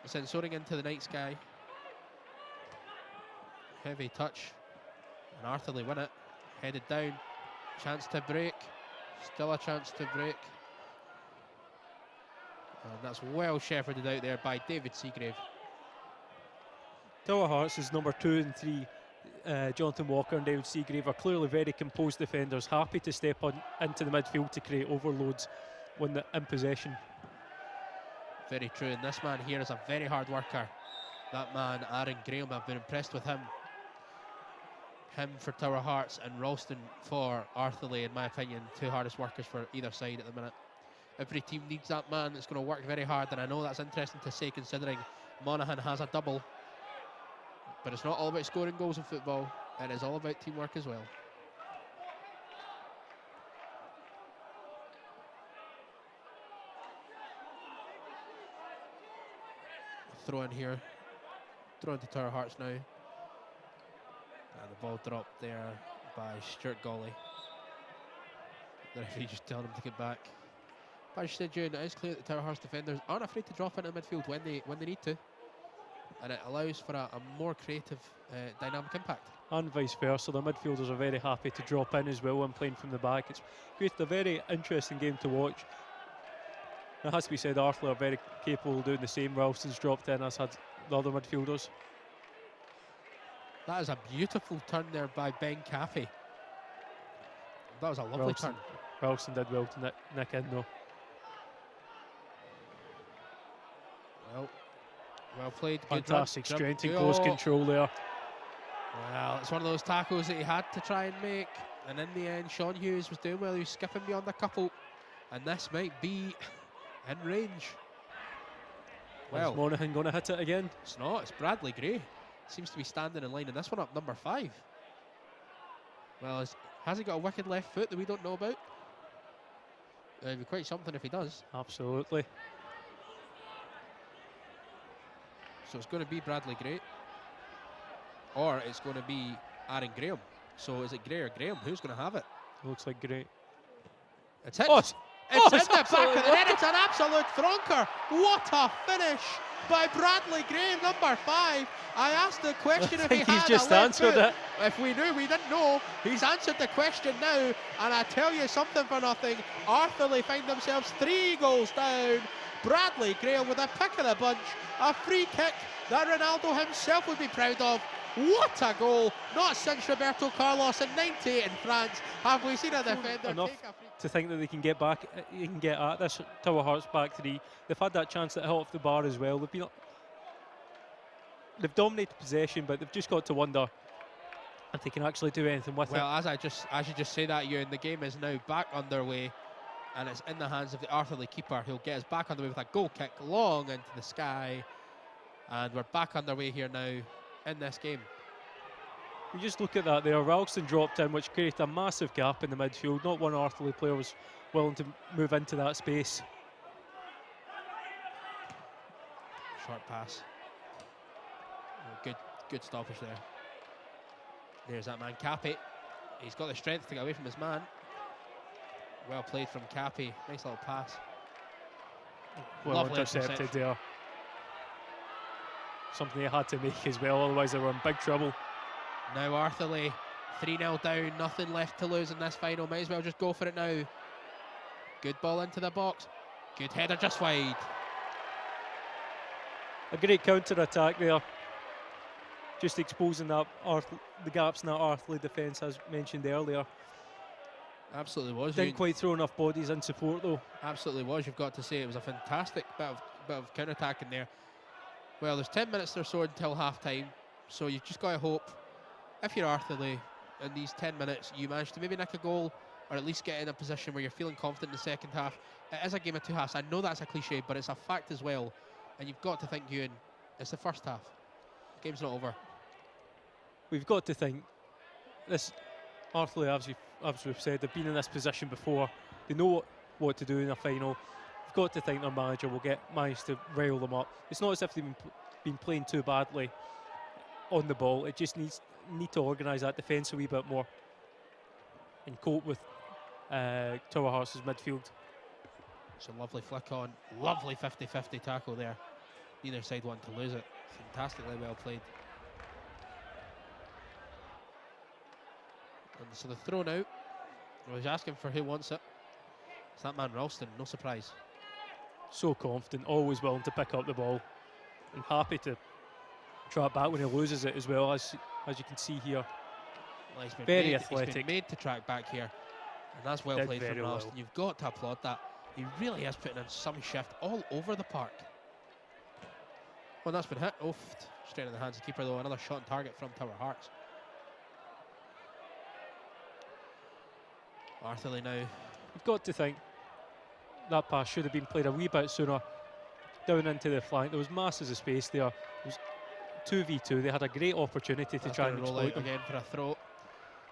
It's then soaring into the night sky. Heavy touch, and Arthurlie win it. Headed down, chance to break, still a chance to break. And that's well shepherded out there by David Seagrave. Tower Hearts is number 2 and 3. Jonathan Walker and David Seagrave are clearly very composed defenders, happy to step on into the midfield to create overloads when they're in possession. Very true, and this man here is a very hard worker. That man, Aaron Graham, I've been impressed with him. Him for Tower Hearts and Ralston for Arthurlie, in my opinion, two hardest workers for either side at the minute. Every team needs that man that's going to work very hard, and I know that's interesting to say considering Monaghan has a double. But it's not all about scoring goals in football, it is all about teamwork as well. Throw in here, throw into Tower Hearts now. And the ball dropped there by Stuart Golly. The referee just telling him to get back. But as you said, June, it is clear that the Tower Hearts defenders aren't afraid to drop into the midfield when they need to. And it allows for a more creative, dynamic impact. And vice versa, the midfielders are very happy to drop in as well when playing from the back. It's created a very interesting game to watch. It has to be said, Arthurlie are very capable of doing the same. Ralston's dropped in, as had the other midfielders. That is a beautiful turn there by Ben Caffey. That was a lovely turn. Ralston did well to nick in though. Well played. Fantastic good strength and close control there. Well, it's one of those tackles that he had to try and make. And in the end, Sean Hughes was doing well. He was skipping beyond a couple. And this might be in range. Well, is Monaghan going to hit it again? It's not. It's Bradley Gray. Seems to be standing in line. And this one up number 5. Well, has he got a wicked left foot that we don't know about? It'd be quite something if he does. Absolutely. So it's going to be Bradley Gray, or it's going to be Aaron Graham. So is it Gray or Graham? Who's going to have it? Looks like Gray. It's hit. Oh, it's in the back of the net. It's an absolute thronker. What a finish by Bradley Gray, number 5. I asked the question if he had he's just a left answered foot. it. If we knew, we didn't know. He's answered the question now, and I tell you something for nothing. Arthurlie find themselves 3 goals down. Bradley Grail with a pick of the bunch. A free kick that Ronaldo himself would be proud of. What a goal! Not since Roberto Carlos in '98 in France have we seen a defender Enough take a free to think that they can get back, you can get at this Tower Hearts back three. They've had that chance that hit off the bar as well. They've dominated possession, but they've just got to wonder if they can actually do anything with it. Well, as you just say that, Ewan, the game is now back underway, and it's in the hands of the Arthurlie keeper, who'll get us back underway with a goal kick long into the sky, and we're back underway here now in this game. You just look at that there. Ralston dropped in, which created a massive gap in the midfield. Not one Arthurlie player was willing to move into that space. Short pass. Oh, good stoppage there. There's that man, Cappy. He's got the strength to get away from his man. Well played from Cappy. Nice little pass. Well Lovely intercepted there. Something they had to make as well, otherwise they were in big trouble. Now Arthurlie 3-0 down, nothing left to lose in this final. Might as well just go for it now. Good ball into the box. Good header just wide. A great counter-attack there. Just exposing that the gaps in that Arthurlie defence as mentioned earlier. Absolutely was. Didn't quite throw enough bodies in support though. Absolutely was, you've got to say. It was a fantastic bit of counter-attacking there. Well, there's 10 minutes or so until half-time, so you've just got to hope, if you're Arthurlie, in these 10 minutes, you manage to maybe nick a goal, or at least get in a position where you're feeling confident in the second half. It is a game of two halves. I know that's a cliche, but it's a fact as well. And you've got to think, Ewan, it's the first half. The game's not over. We've got to think, this Arthurlie, as we've said, they've been in this position before. They know what to do in a final. We've got to think their manager will manage to rile them up. It's not as if they've been playing too badly on the ball. It just need to organise that defence a wee bit more and cope with Tower Hearts' midfield. It's a lovely flick on. Lovely 50-50 tackle there. Neither side wanted to lose it. Fantastically well played. And so the throw now. I was asking for who wants it. It's that man Ralston, no surprise. So confident, always willing to pick up the ball and happy to track back when he loses it as well, as you can see here. Well, very athletic. He's been made to track back here, and that's well played from Ralston. You've got to applaud that. He really is putting in some shift all over the park. Well, that's been hit. Oof, straight in the hands of the keeper though. Another shot on target from Tower Hearts. Arthurlie now. You've got to think that pass should have been played a wee bit sooner down into the flank. There was masses of space there. It was 2v2. They had a great opportunity to try and roll exploit out them. again for a throw,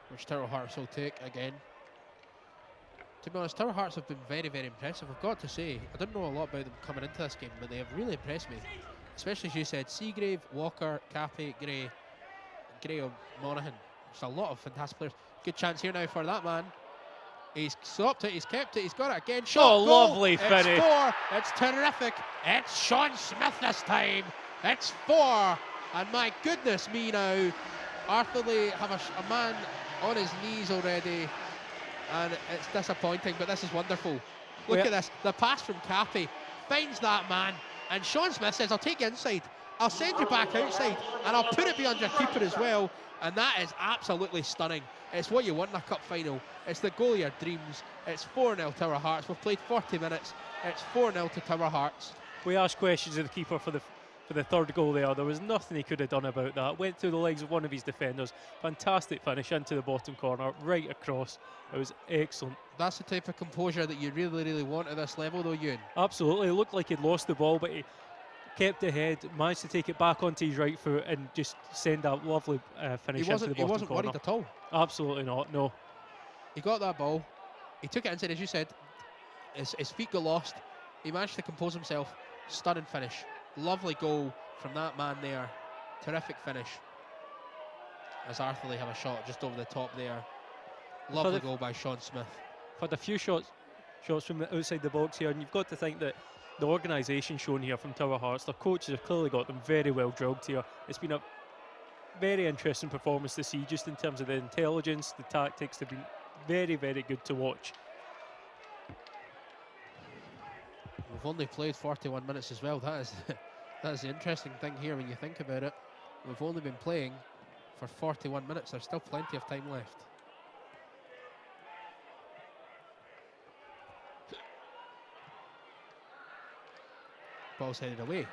which Tower Hearts will take again. To be honest, Tower Hearts have been very, very impressive. I've got to say, I didn't know a lot about them coming into this game, but they have really impressed me. Especially as you said, Seagrave, Walker, Cappy, Gray, Monaghan. There's a lot of fantastic players. Good chance here now for that man. He's stopped it, he's kept it, he's got it again. Shot, oh, goal. Lovely finish. It's 4, it's terrific. It's Sean Smith this time. It's 4, and my goodness me now, Arthurlie have a man on his knees already, and it's disappointing, but this is wonderful. Look at this, the pass from Cappy finds that man, and Sean Smith says, I'll take you inside, I'll send you back outside, and I'll put it beyond your keeper as well. And that is absolutely stunning. It's what you want in a cup final. It's the goal of your dreams. It's 4-0 Tower Hearts. We've played 40 minutes. It's 4-0 to Tower Hearts. We asked questions of the keeper for the third goal there. There was nothing he could have done about that. Went through the legs of one of his defenders. Fantastic finish into the bottom corner, right across. It was excellent. That's the type of composure that you really, really want at this level though, Ewan. Absolutely. It looked like he'd lost the ball, but he kept ahead, managed to take it back onto his right foot and just send that lovely finish into the bottom corner. He wasn't worried at all. Absolutely not, no. He got that ball. He took it inside, as you said. His feet got lost. He managed to compose himself. Stunning finish. Lovely goal from that man there. Terrific finish. As Arthurlie have a shot just over the top there. Lovely goal by Sean Smith. Had a few shots from the outside the box here, and you've got to think that the organisation shown here from Tower Hearts, their coaches have clearly got them very well drilled here. It's been a very interesting performance to see, just in terms of the intelligence, the tactics. They've been very, very good to watch. We've only played 41 minutes as well. That is that is the interesting thing here when you think about it. We've only been playing for 41 minutes. There's still plenty of time left. Ball's headed away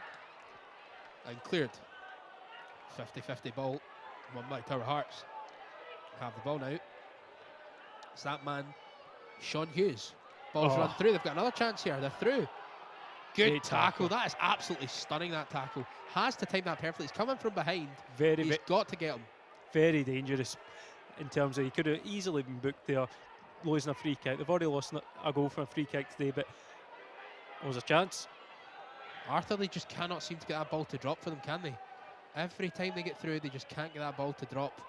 and cleared. 50-50 ball, won by Tower Hearts. Have the ball now. It's that man, Sean Hughes. Ball's run through. They've got another chance here. They're through. Good Great tackle. That is absolutely stunning, that tackle. Has to time that perfectly. He's coming from behind. Very, He's got to get him. very dangerous in terms of he could have easily been booked there, losing a free kick. They've already lost a goal from a free kick today, but there was a chance. Arthurlie just cannot seem to get that ball to drop for them, can they? Every time they get through, they just can't get that ball to drop.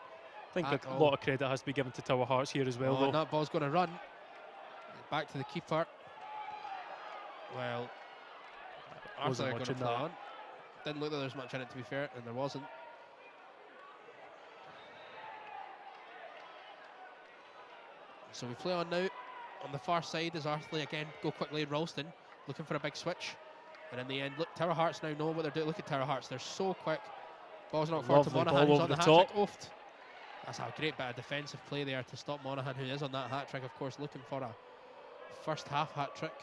I think a lot of credit has to be given to Tower Hearts here as well, though. And that ball's going to run. Back to the keeper. Well, Wasn't Arthurlie are going much to in play that. on. Didn't look like there was much in it, to be fair, and there wasn't. So we play on now. On the far side is Arthurlie again. Go quickly, Ralston, looking for a big switch. And in the end, look, Tower Hearts now know what they're doing. Look at Tower Hearts, they're so quick. Ball's not far to Lovely Monaghan, ball who's over on the the hat-trick. top. Oofed. That's a great bit of defensive play there to stop Monaghan, who is on that hat-trick, of course, looking for a first half hat-trick.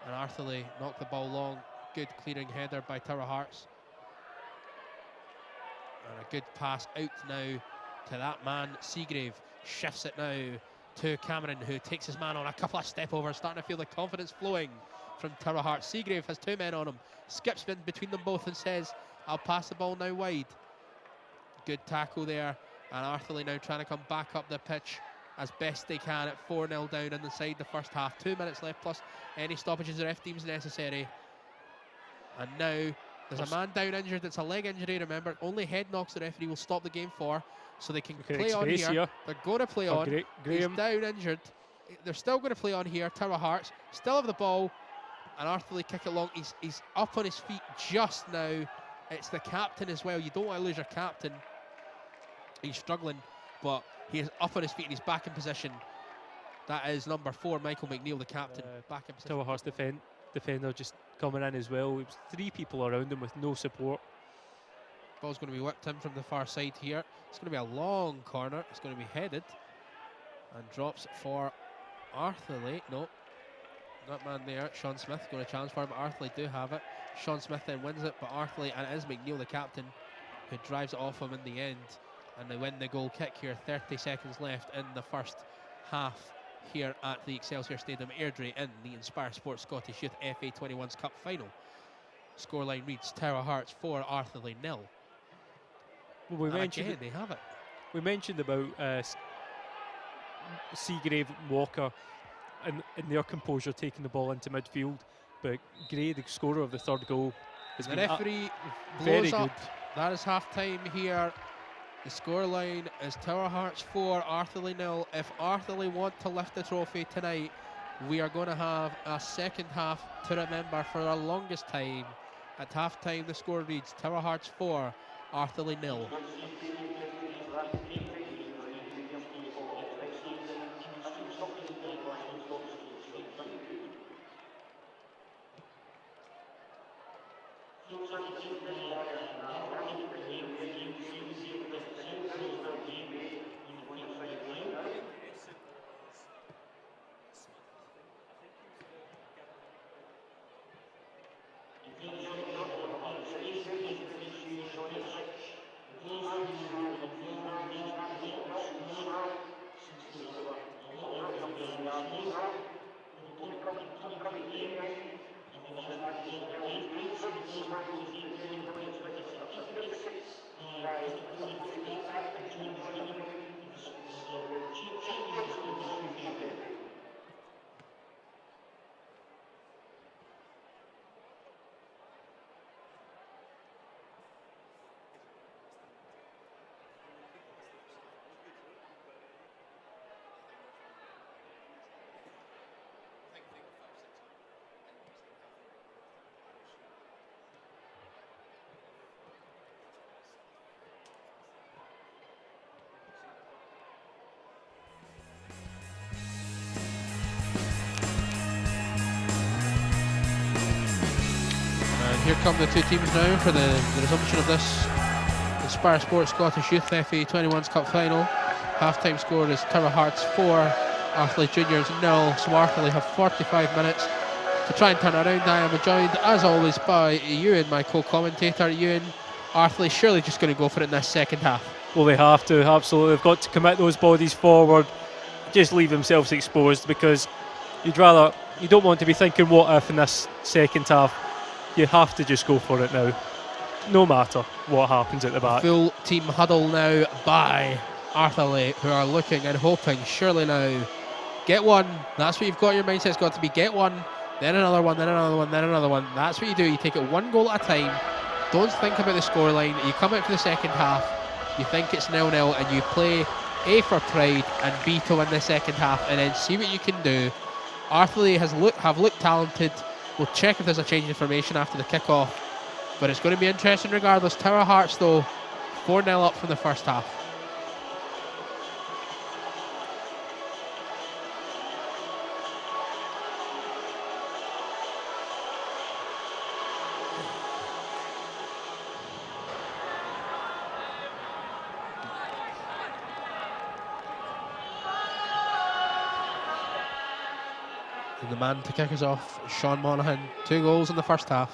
And Arthurlie knocked the ball long. Good clearing header by Tower Hearts. And a good pass out now to that man, Seagrave. Shifts it now to Cameron, who takes his man on a couple of step overs, starting to feel the confidence flowing from Tower Hearts. Seagrave has two men on him, skips in between them both and says, I'll pass the ball now wide. Good tackle there, and Arthurlie now trying to come back up the pitch as best they can at 4-0 down inside the first half. 2 minutes left plus any stoppages the ref deems necessary. And now there's a man down injured. It's a leg injury, remember. Only head knocks the referee will stop the game for, so they can play on here. They're going to play on. He's down injured. They're still going to play on here. Tower Hearts still have the ball, and Arthurlie kick it long. He's up on his feet just now. It's the captain as well. You don't want to lose your captain. He's struggling, but he is up on his feet and he's back in position. That is number 4, Michael McNeil, the captain, back in position. Tower Hearts defender just coming in as well. It was 3 people around him with no support. Ball's going to be whipped in from the far side here. It's going to be a long corner. It's going to be headed and drops for Arthurlie. No, that man there, Sean Smith, going to challenge for him, but Arthurlie do have it. Sean Smith then wins it, but Arthurlie, and it is McNeil, the captain, who drives it off him in the end. And they win the goal kick here. 30 seconds left in the first half here at the Excelsior Stadium, Airdrie, in the inspiresport Scottish Youth FA 21s Cup final. Scoreline reads Tower Hearts 4, Arthurlie 0. Well, we mentioned they have it. We mentioned about Seagrave and Walker and their composure taking the ball into midfield, but Gray, the scorer of the third goal, has the been referee very blows good. up. That is half time here. The scoreline is Tower Hearts 4, Arthurlie 0. If Arthurlie want to lift the trophy tonight, we are going to have a second half to remember for the longest time. At half time, the score reads Tower Hearts 4, Arthurlie 0. Here come the two teams now for the resumption of this inspiresport Scottish Youth FA 21s Cup final. Half-time score is Tower Hearts 4, Arthurlie Juniors 0. So Arthurlie have 45 minutes to try and turn around. I am joined, as always, by Ewan, my co-commentator. Ewan, Arthurlie surely just going to go for it in this second half. Well, they have to, absolutely. They've got to commit those bodies forward, just leave themselves exposed, because you don't want to be thinking what if in this second half. You have to just go for it now, no matter what happens at the back. Full team huddle now by Arthurlie, who are looking and hoping, surely now, get one. That's what you've got, your mindset's got to be, get one, then another one, then another one, then another one. That's what you do, you take it one goal at a time. Don't think about the scoreline. You come out for the second half, you think it's 0-0, and you play A for pride and B to win the second half, and then see what you can do. Arthurlie have looked talented. We'll check if there's a change in formation after the kick-off, but it's going to be interesting regardless. Tower Hearts, though, 4-0 up from the first half. And the man to kick us off, Sean Monaghan. 2 goals in the first half.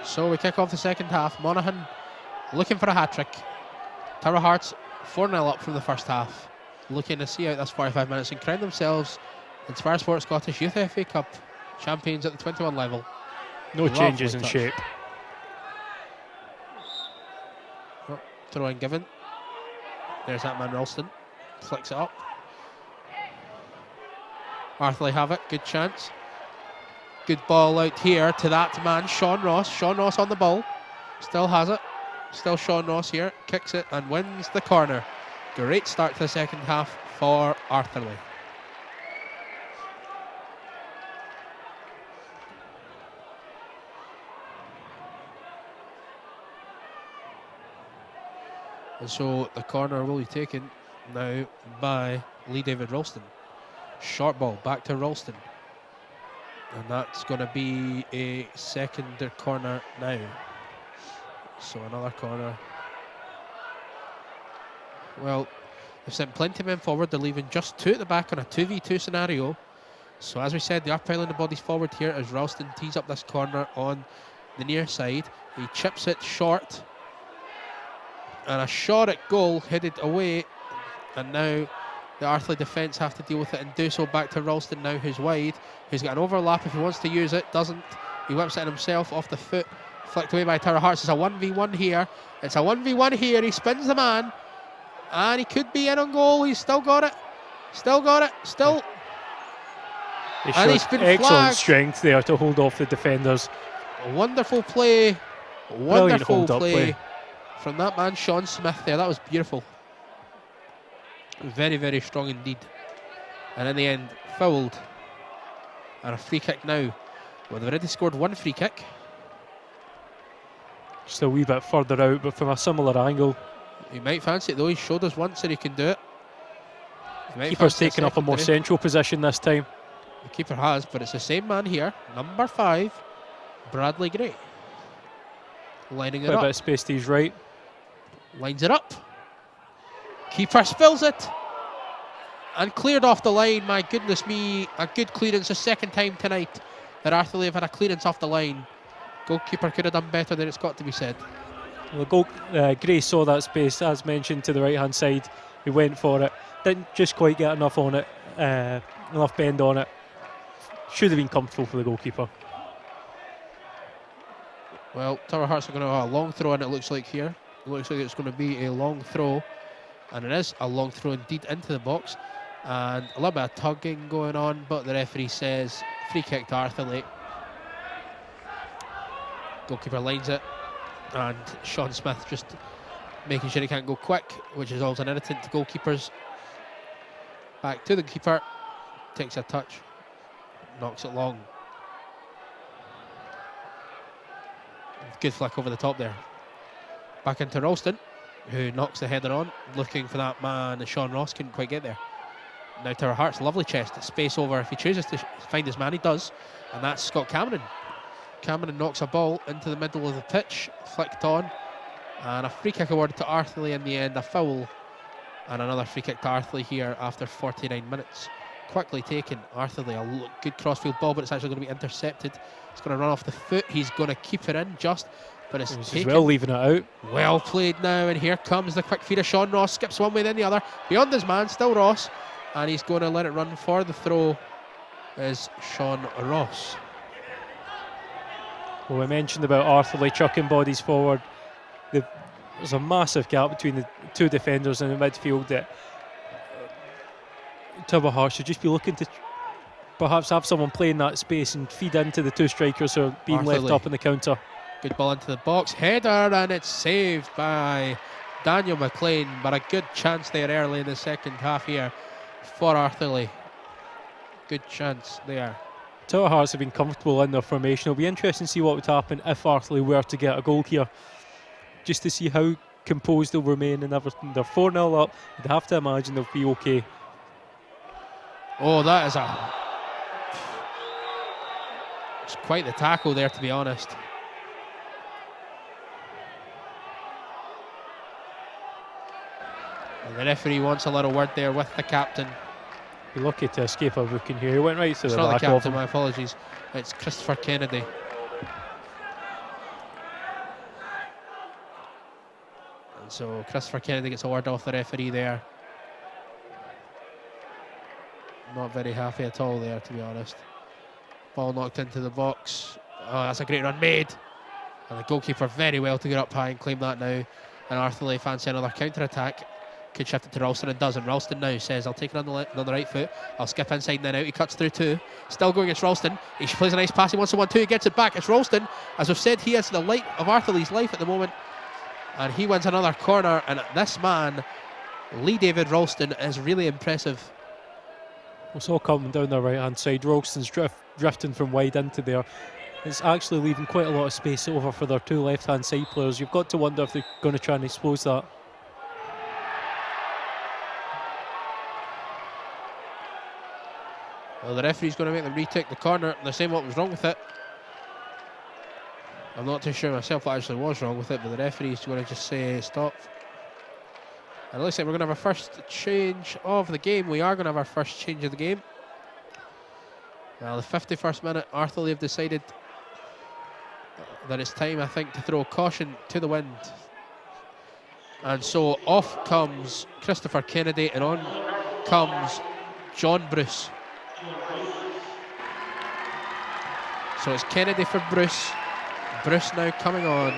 So we kick off the second half. Monaghan looking for a hat-trick. Tower Hearts 4-0 up from the first half. Looking to see out this 45 minutes and crown themselves inspiresport Scottish Youth FA Cup champions at the 21 level. No Lovely changes in touch. shape. Throw in given. There's that man Ralston. Flicks it up. Arthurlie have it. Good chance. Good ball out here to that man, Sean Ross. Sean Ross on the ball. Still has it. Still Sean Ross here. Kicks it and wins the corner. Great start to the second half for Arthurlie. And so the corner will be taken now by Lee David Ralston. Short ball back to Ralston. And that's going to be a second corner now. So another corner. Well, they've sent plenty of men forward. They're leaving just 2 at the back on a 2v2 scenario. So as we said, they are piling the bodies forward here as Ralston tees up this corner on the near side. He chips it short. And a shot at goal headed away, and now the Arthurlie defence have to deal with it and do so. Back to Ralston now, who's wide, who's got an overlap if he wants to use it, doesn't. He whips it in himself off the foot, flicked away by Tower Hearts. It's a 1v1 here. It's a 1v1 here. He spins the man, and he could be in on goal. He's still got it. Still got it. Still. And he's been excellent flagged. Strength there to hold off the defenders. A wonderful play. Wonderful hold-up play from that man, Sean Smith there. That was beautiful. Very, very strong indeed. And in the end, fouled. And a free kick now. Well, they've already scored 1 free kick. Just a wee bit further out, but from a similar angle. He might fancy it though. He showed us once that he can do it. Keeper's taken up a more central position this time. The keeper has, but it's the same man here. Number 5, Bradley Gray. Lining it Quite a up. bit of space to his right. Lines it up. Keeper spills it. And cleared off the line. My goodness me. A good clearance. The second time tonight that Arthurlie have had a clearance off the line. Goalkeeper could have done better than it's got to be said. Well, Gray saw that space, as mentioned, to the right-hand side. He went for it. Didn't just quite get enough on it. Enough bend on it. Should have been comfortable for the goalkeeper. Well, Tower Hearts are going to have a long throw, and it looks like here. It looks like it's going to be a long throw. And it is a long throw indeed into the box. And a little bit of tugging going on, but the referee says free kick to Arthurlie. Goalkeeper lines it. And Sean Smith just making sure he can't go quick, which is always an irritant to goalkeepers. Back to the keeper. Takes a touch. Knocks it long. Good flick over the top there. Back into Ralston, who knocks the header on, looking for that man. Sean Ross couldn't quite get there. Now Tower Hearts, lovely chest, space over. If he chooses to find his man, he does. And that's Scott Cameron. Cameron knocks a ball into the middle of the pitch, flicked on. And a free kick awarded to Arthurlie in the end, a foul. And another free kick to Arthurlie here after 49 minutes. Quickly taken, Arthurlie, a good crossfield ball, but it's actually going to be intercepted. It's going to run off the foot. He's going to keep it in just, but it's He's taken. as well leaving it out. Well played now, and here comes the quick feed of Sean Ross. Skips one way, then the other. Beyond his man, still Ross. And he's going to let it run for the throw is Sean Ross. Well, we mentioned about Arthurlie chucking bodies forward. There's a massive gap between the two defenders in the midfield that Tower Hearts should just be looking to perhaps have someone play in that space and feed into the two strikers who are being left Arthurlie. up in the counter. Good ball into the box. Header, and it's saved by Daniel McLean. But a good chance there early in the second half here for Arthurlie. Good chance there. Tower Hearts have been comfortable in their formation. It'll be interesting to see what would happen if Arthurlie were to get a goal here, just to see how composed they'll remain and everything. They're 4-0 up. You'd have to imagine they'll be okay. Oh, that is it's quite the tackle there, to be honest. And the referee wants a little word there with the captain. Be lucky to escape a booking here. He went right through It's the not the back of captain, him. my apologies. It's Christopher Kennedy. And so Christopher Kennedy gets a word off the referee there. Not very happy at all there, to be honest. Ball knocked into the box. Oh, that's a great run made. And the goalkeeper very well to get up high and claim that now. And Arthurlie fancy another counter-attack. Could shift it to Ralston and does. And Ralston now says, I'll take it on the right foot. I'll skip inside and then out. He cuts through two. Still going against Ralston. He plays a nice pass. He wants a 1-2. He gets it back. It's Ralston. As we've said, he is the light of Arthurlie's life at the moment. And he wins another corner. And this man, Lee David Ralston, is really impressive. It's all coming down the right hand side. Ralston's drifting from wide into there. It's actually leaving quite a lot of space over for their two left hand side players. You've got to wonder if they're going to try and expose that. Well, the referee's going to make them retake the corner. They're saying what was wrong with it. I'm not too sure myself what actually was wrong with it, but the referee's going to just say stop. And it looks like we're going to have our first change of the game. We are going to have our first change of the game. Well, the 51st minute, Arthurlie have decided that it's time, I think, to throw caution to the wind. And so off comes Christopher Kennedy and on comes John Bruce. So it's Kennedy for Bruce. Bruce now coming on.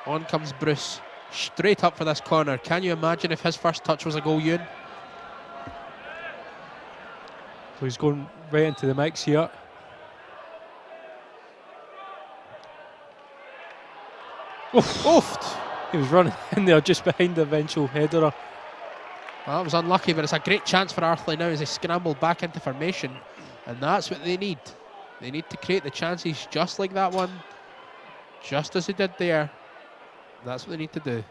On comes Bruce. Straight up for this corner. Can you imagine if his first touch was a goal, Ewan? So he's going right into the mix here. Oofed. He was running in there just behind the eventual header. Well, that was unlucky, but it's a great chance for Arthurlie now as they scramble back into formation. And that's what they need. They need to create the chances just like that one. Just as they did there. That's what they need to do.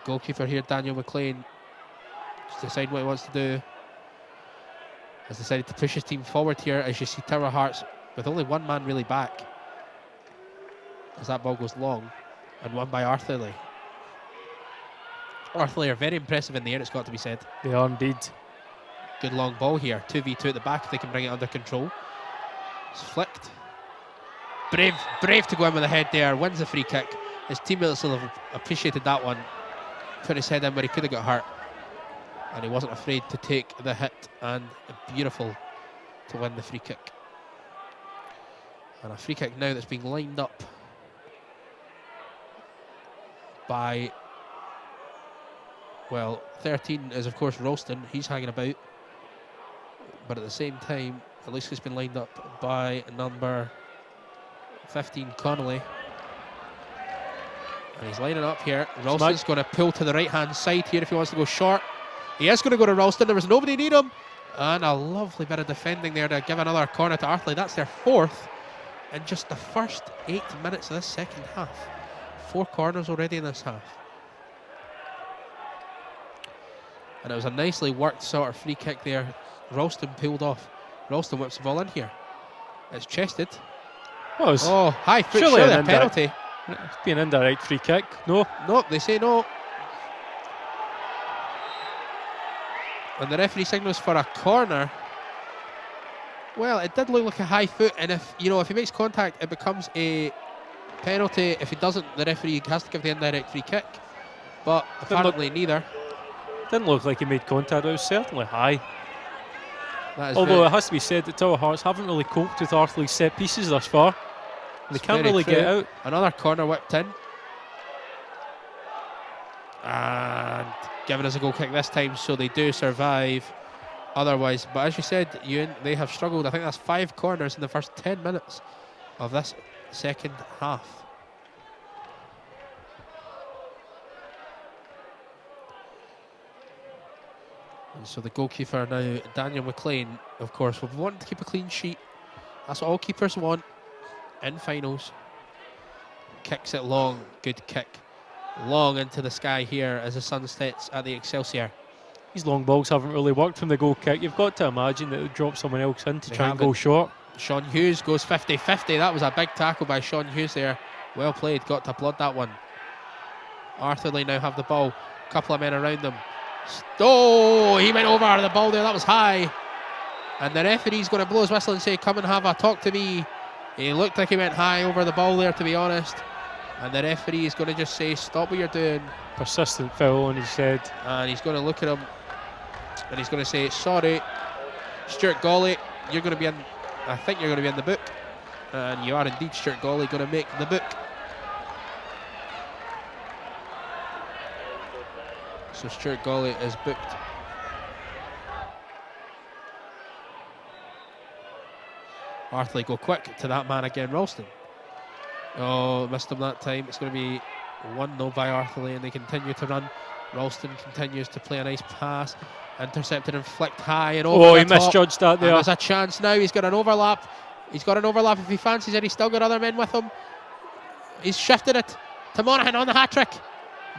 Goalkeeper here, Daniel McLean, just deciding what he wants to do. Has decided to push his team forward here as you see Tower Hearts with only one man really back. As that ball goes long and won by Arthurlie. Arthurlie are very impressive in the air, it's got to be said. They are indeed. Good long ball here. 2v2 at the back if they can bring it under control. It's flicked. Brave to go in with a head there. Wins the free kick. His teammates will have appreciated that one. Put his head in where he could have got hurt. And he wasn't afraid to take the hit. And beautiful to win the free kick. And a free kick now that's being lined up by, well, 13 is of course Ralston. He's hanging about. But at the same time, at least it's been lined up by number 15, Connolly. And he's lining up here. Ralston's going to pull to the right-hand side here if he wants to go short. He is going to go to Ralston. There was nobody near him. And a lovely bit of defending there to give another corner to Arthurlie. That's their fourth in just the first 8 minutes of this second half. 4 corners already in this half. And it was a nicely worked sort of free kick there. Ralston peeled off. Ralston whips the ball in here. It's chested. Oh, high foot, surely a penalty. It's been an indirect free kick. No. Nope, they say no. And the referee signals for a corner. Well, it did look like a high foot, and if he makes contact, it becomes a penalty. If he doesn't, the referee has to give the indirect free kick. But apparently neither. Didn't look like he made contact. It was certainly high. Although it has to be said that Tower Hearts haven't really coped with Arthurlie's set pieces thus far. They can't really get out. Another corner whipped in. And giving us a goal kick this time, so they do survive. Otherwise, but as you said, Ewan, they have struggled. I think that's 5 corners in the first 10 minutes of this second half. And so the goalkeeper now, Daniel McLean, of course, will want to keep a clean sheet. That's what all keepers want in finals. Kicks it long, good kick. Long into the sky here as the sun sets at the Excelsior. These long balls haven't really worked from the goal kick. You've got to imagine that it would drop someone else in to try and go short. Sean Hughes goes 50-50. That was a big tackle by Sean Hughes there. Well played, got to applaud that one. Arthurlie now have the ball. Couple of men around them. Oh, he went over the ball there. That was high. And the referee's going to blow his whistle and say, come and have a talk to me. He looked like he went high over the ball there, to be honest. And the referee is going to just say, stop what you're doing. Persistent foul on his head. And he's going to look at him. And he's going to say, sorry, Stuart Gawley, you're going to be in, I think you're going to be in the book. And you are indeed, Stuart Gawley, going to make the book. So Stuart Gawley is booked. Arthurlie go quick to that man again, Ralston. Oh, missed him that time. It's going to be 1-0 by Arthurlie, and they continue to run. Ralston continues to play a nice pass. Intercepted and flicked high and over. Oh, he misjudged that there. And there's a chance now. He's got an overlap. He's got an overlap if he fancies it. He's still got other men with him. He's shifted it to Monaghan on the hat-trick.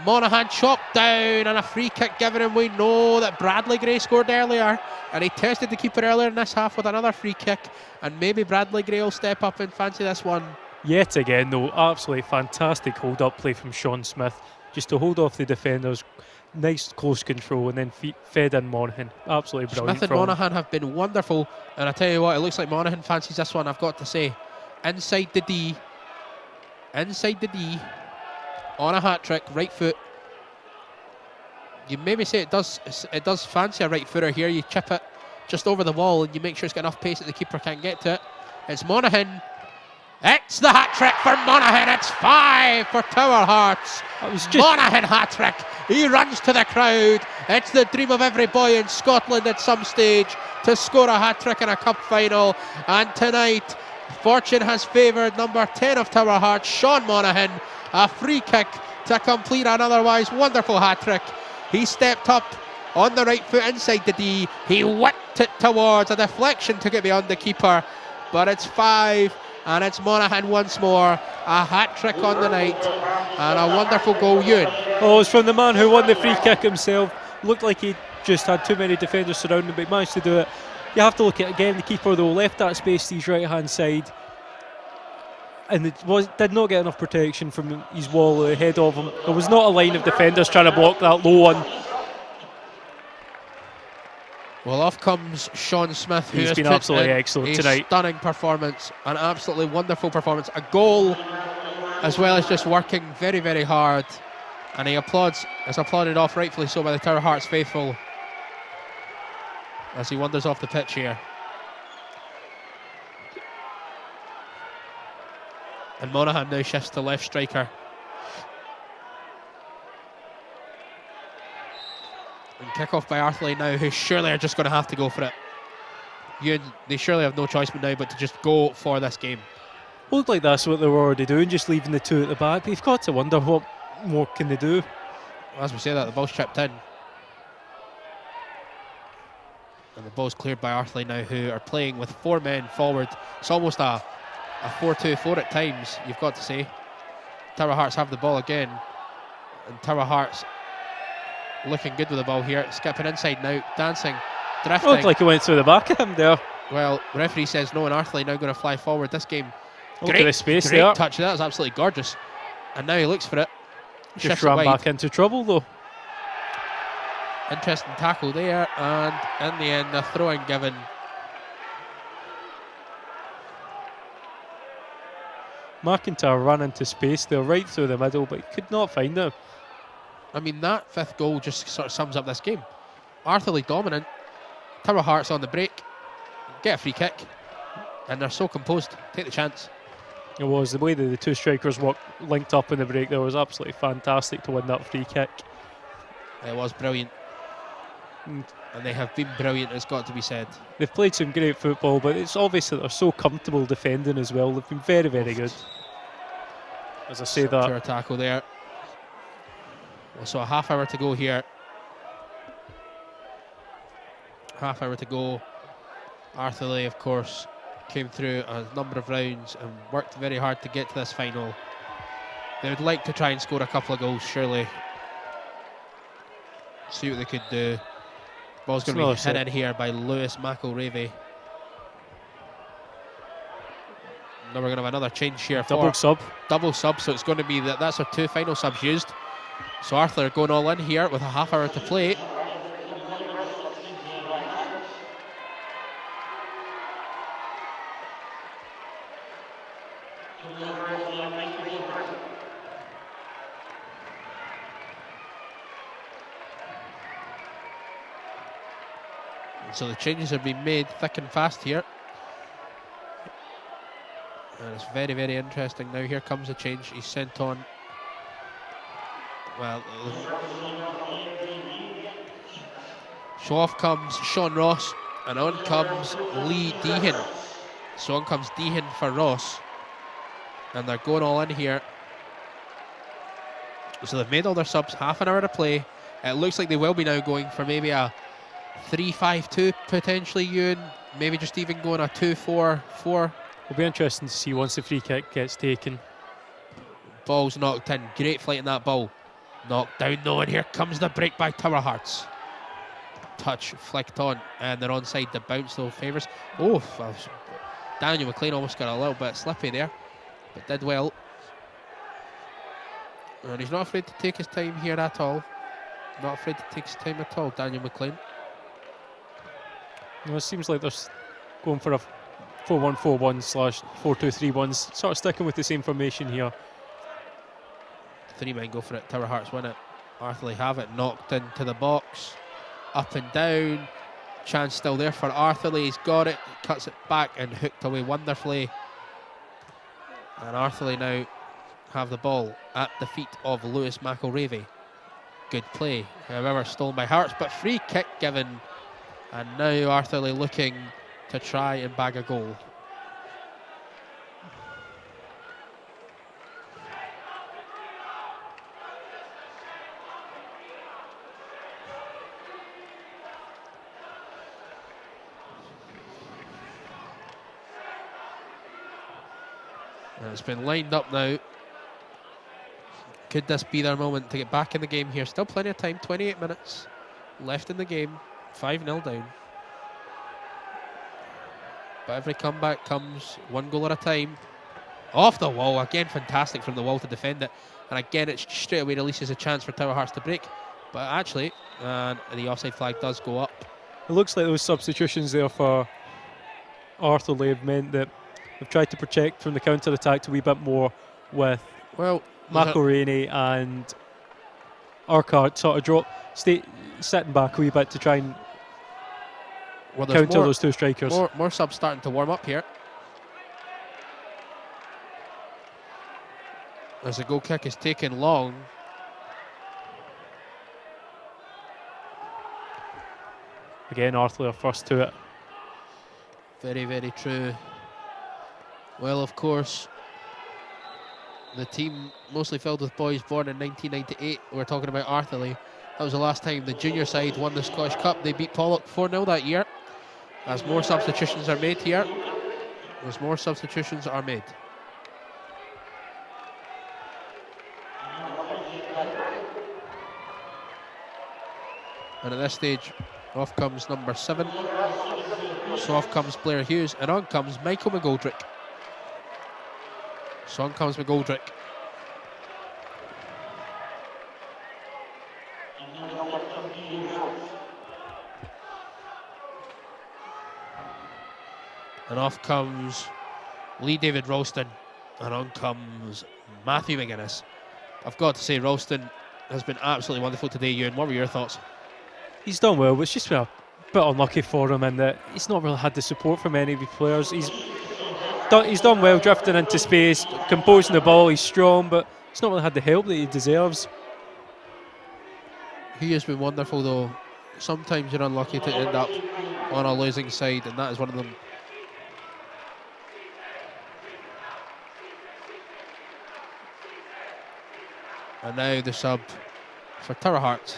Monaghan chopped down and a free kick given him. We know that Bradley Gray scored earlier, and he tested the keeper earlier in this half with another free kick, and maybe Bradley Gray will step up and fancy this one. Yet again though, absolutely fantastic hold-up play from Sean Smith, just to hold off the defenders. Nice close control and then fed in Monaghan. Absolutely brilliant. Smith and Monaghan have been wonderful, and I tell you what, it looks like Monaghan fancies this one, I've got to say. Inside the D, on a hat-trick, right foot. You maybe say it does fancy a right footer here. You chip it just over the wall and you make sure it's got enough pace that the keeper can't get to it. It's Monaghan. It's the hat-trick for Monaghan. It's 5 for Tower Hearts. Monaghan hat-trick. He runs to the crowd. It's the dream of every boy in Scotland at some stage to score a hat-trick in a cup final. And tonight, fortune has favoured number 10 of Tower Hearts, Sean Monaghan. A free kick to complete an otherwise wonderful hat-trick. He stepped up on the right foot inside the D. He whipped it towards a deflection, took it beyond the keeper. But it's 5, and it's Monaghan once more. A hat-trick on the night, and a wonderful goal. Ewan. Oh, it's from the man who won the free kick himself. Looked like he just had too many defenders surrounding him, but he managed to do it. You have to look at it again. The keeper, though, left that space to his right-hand side, and did not get enough protection from his wall ahead of him. There was not a line of defenders trying to block that low one. Well, off comes Sean Smith, who has has been put absolutely in excellent a tonight. Stunning performance, an absolutely wonderful performance, a goal, as well as just working very, very hard. And he is applauded off, rightfully so, by the Tower Hearts faithful as he wanders off the pitch here. And Monaghan now shifts to left striker. And kick-off by Arthurlie now, who surely are just going to have to go for it. They surely have no choice now but to just go for this game. Looked like that's what they were already doing, just leaving the 2 at the back. But you've got to wonder what more can they do. As we say that, the ball's chipped in. And the ball's cleared by Arthurlie now, who are playing with 4 men forward. It's almost a 4-2-4 at times, you've got to say. Tower Hearts have the ball again. And Tower Hearts looking good with the ball here. Skipping inside now, dancing, drifting. Looked like he went through the back of him there. Well, referee says no, and Arthurlie now going to fly forward. This game, Look at the space great there. touch. That was absolutely gorgeous. And now he looks for it. Just Shifts it ran wide. back into trouble though. Interesting tackle there, and in the end, a throw-in given. McIntyre ran into space there, right through the middle, but could not find him. I mean, that 5th goal just sort of sums up this game. Arthurlie dominant, Tower Hearts on the break, get a free kick, and they're so composed. Take the chance. It was the way that the two strikers linked up in the break there was absolutely fantastic to win that free kick. It was brilliant. And they have been brilliant, it's got to be said. They've played some great football, but it's obvious that they're so comfortable defending as well. They've been very, very good. As I say that. Pure tackle there. So a half hour to go here. Half hour to go. Arthurlie, of course, came through a number of rounds and worked very hard to get to this final. They would like to try and score a couple of goals, surely. See what they could do. Ball's going to be hit in here by Lewis McElravy. Now we're going to have another change here. Double sub, so it's going to be that's our 2 final subs used. So Arthurlie are going all in here with a half hour to play. So the changes are being made thick and fast here. And it's very, very interesting. Now here comes a change. He's sent on. Well, so off comes Sean Ross, and on comes Lee Deehan. So on comes Deehan for Ross. And they're going all in here. So they've made all their subs, half an hour to play. It looks like they will be now going for maybe a 3-5-2 potentially, Ewan. Maybe just even going a 2-4-4. It'll be interesting to see once the free kick gets taken. Ball's knocked in. Great flight in that ball. Knocked down though, and here comes the break by Tower Hearts. Touch flicked on, and they're onside. The bounce though favours. Oh, Daniel McLean almost got a little bit slippy there, but did well. And he's not afraid to take his time here at all. Not afraid to take his time at all, Daniel McLean. No, it seems like they're going for a 4-1-4-1 / 4-2-3-1, sort of sticking with the same formation here. 3 men go for it. Tower Hearts win it. Arthurlie have it. Knocked into the box. Up and down. Chance still there for Arthurlie. He's got it. Cuts it back and hooked away wonderfully. And Arthurlie now have the ball at the feet of Lewis McElravy. Good play. However, stolen by Hearts, but free kick given. And now Arthurlie looking to try and bag a goal. And it's been lined up now. Could this be their moment to get back in the game here? Still plenty of time, 28 minutes left in the game, 5-0 down. But every comeback comes 1 goal at a time. Off the wall, again fantastic from the wall to defend it. And again it straight away releases a chance for Tower Hearts to break. But actually, the offside flag does go up. It looks like those substitutions there for Arthurlie have meant that they've tried to protect from the counter-attack a wee bit more with McElravy and Urquhart sort of sitting back a wee bit to try and counter those two strikers. More subs starting to warm up here. As the goal kick is taken long. Again, Arthurlie are first to it. Very, very true. Well, of course, the team mostly filled with boys born in 1998. We're talking about Arthurlie. That was the last time the junior side won the Scottish Cup. They beat Pollock 4-0 that year. As more substitutions are made here. As more substitutions are made. And at this stage, off comes number 7. So off comes Blair Hughes, and on comes Michael McGoldrick. So on comes McGoldrick. And off comes Lee David Ralston, and on comes Matthew McGuinness. I've got to say, Ralston has been absolutely wonderful today, Ewan. What were your thoughts? He's done well, but it's just been a bit unlucky for him in that he's not really had the support from any of his players. He's done well drifting into space, composing the ball, he's strong, but he's not really had the help that he deserves. He has been wonderful though. Sometimes you're unlucky to end up on a losing side, and that is one of them. And now the sub for Tower Hearts.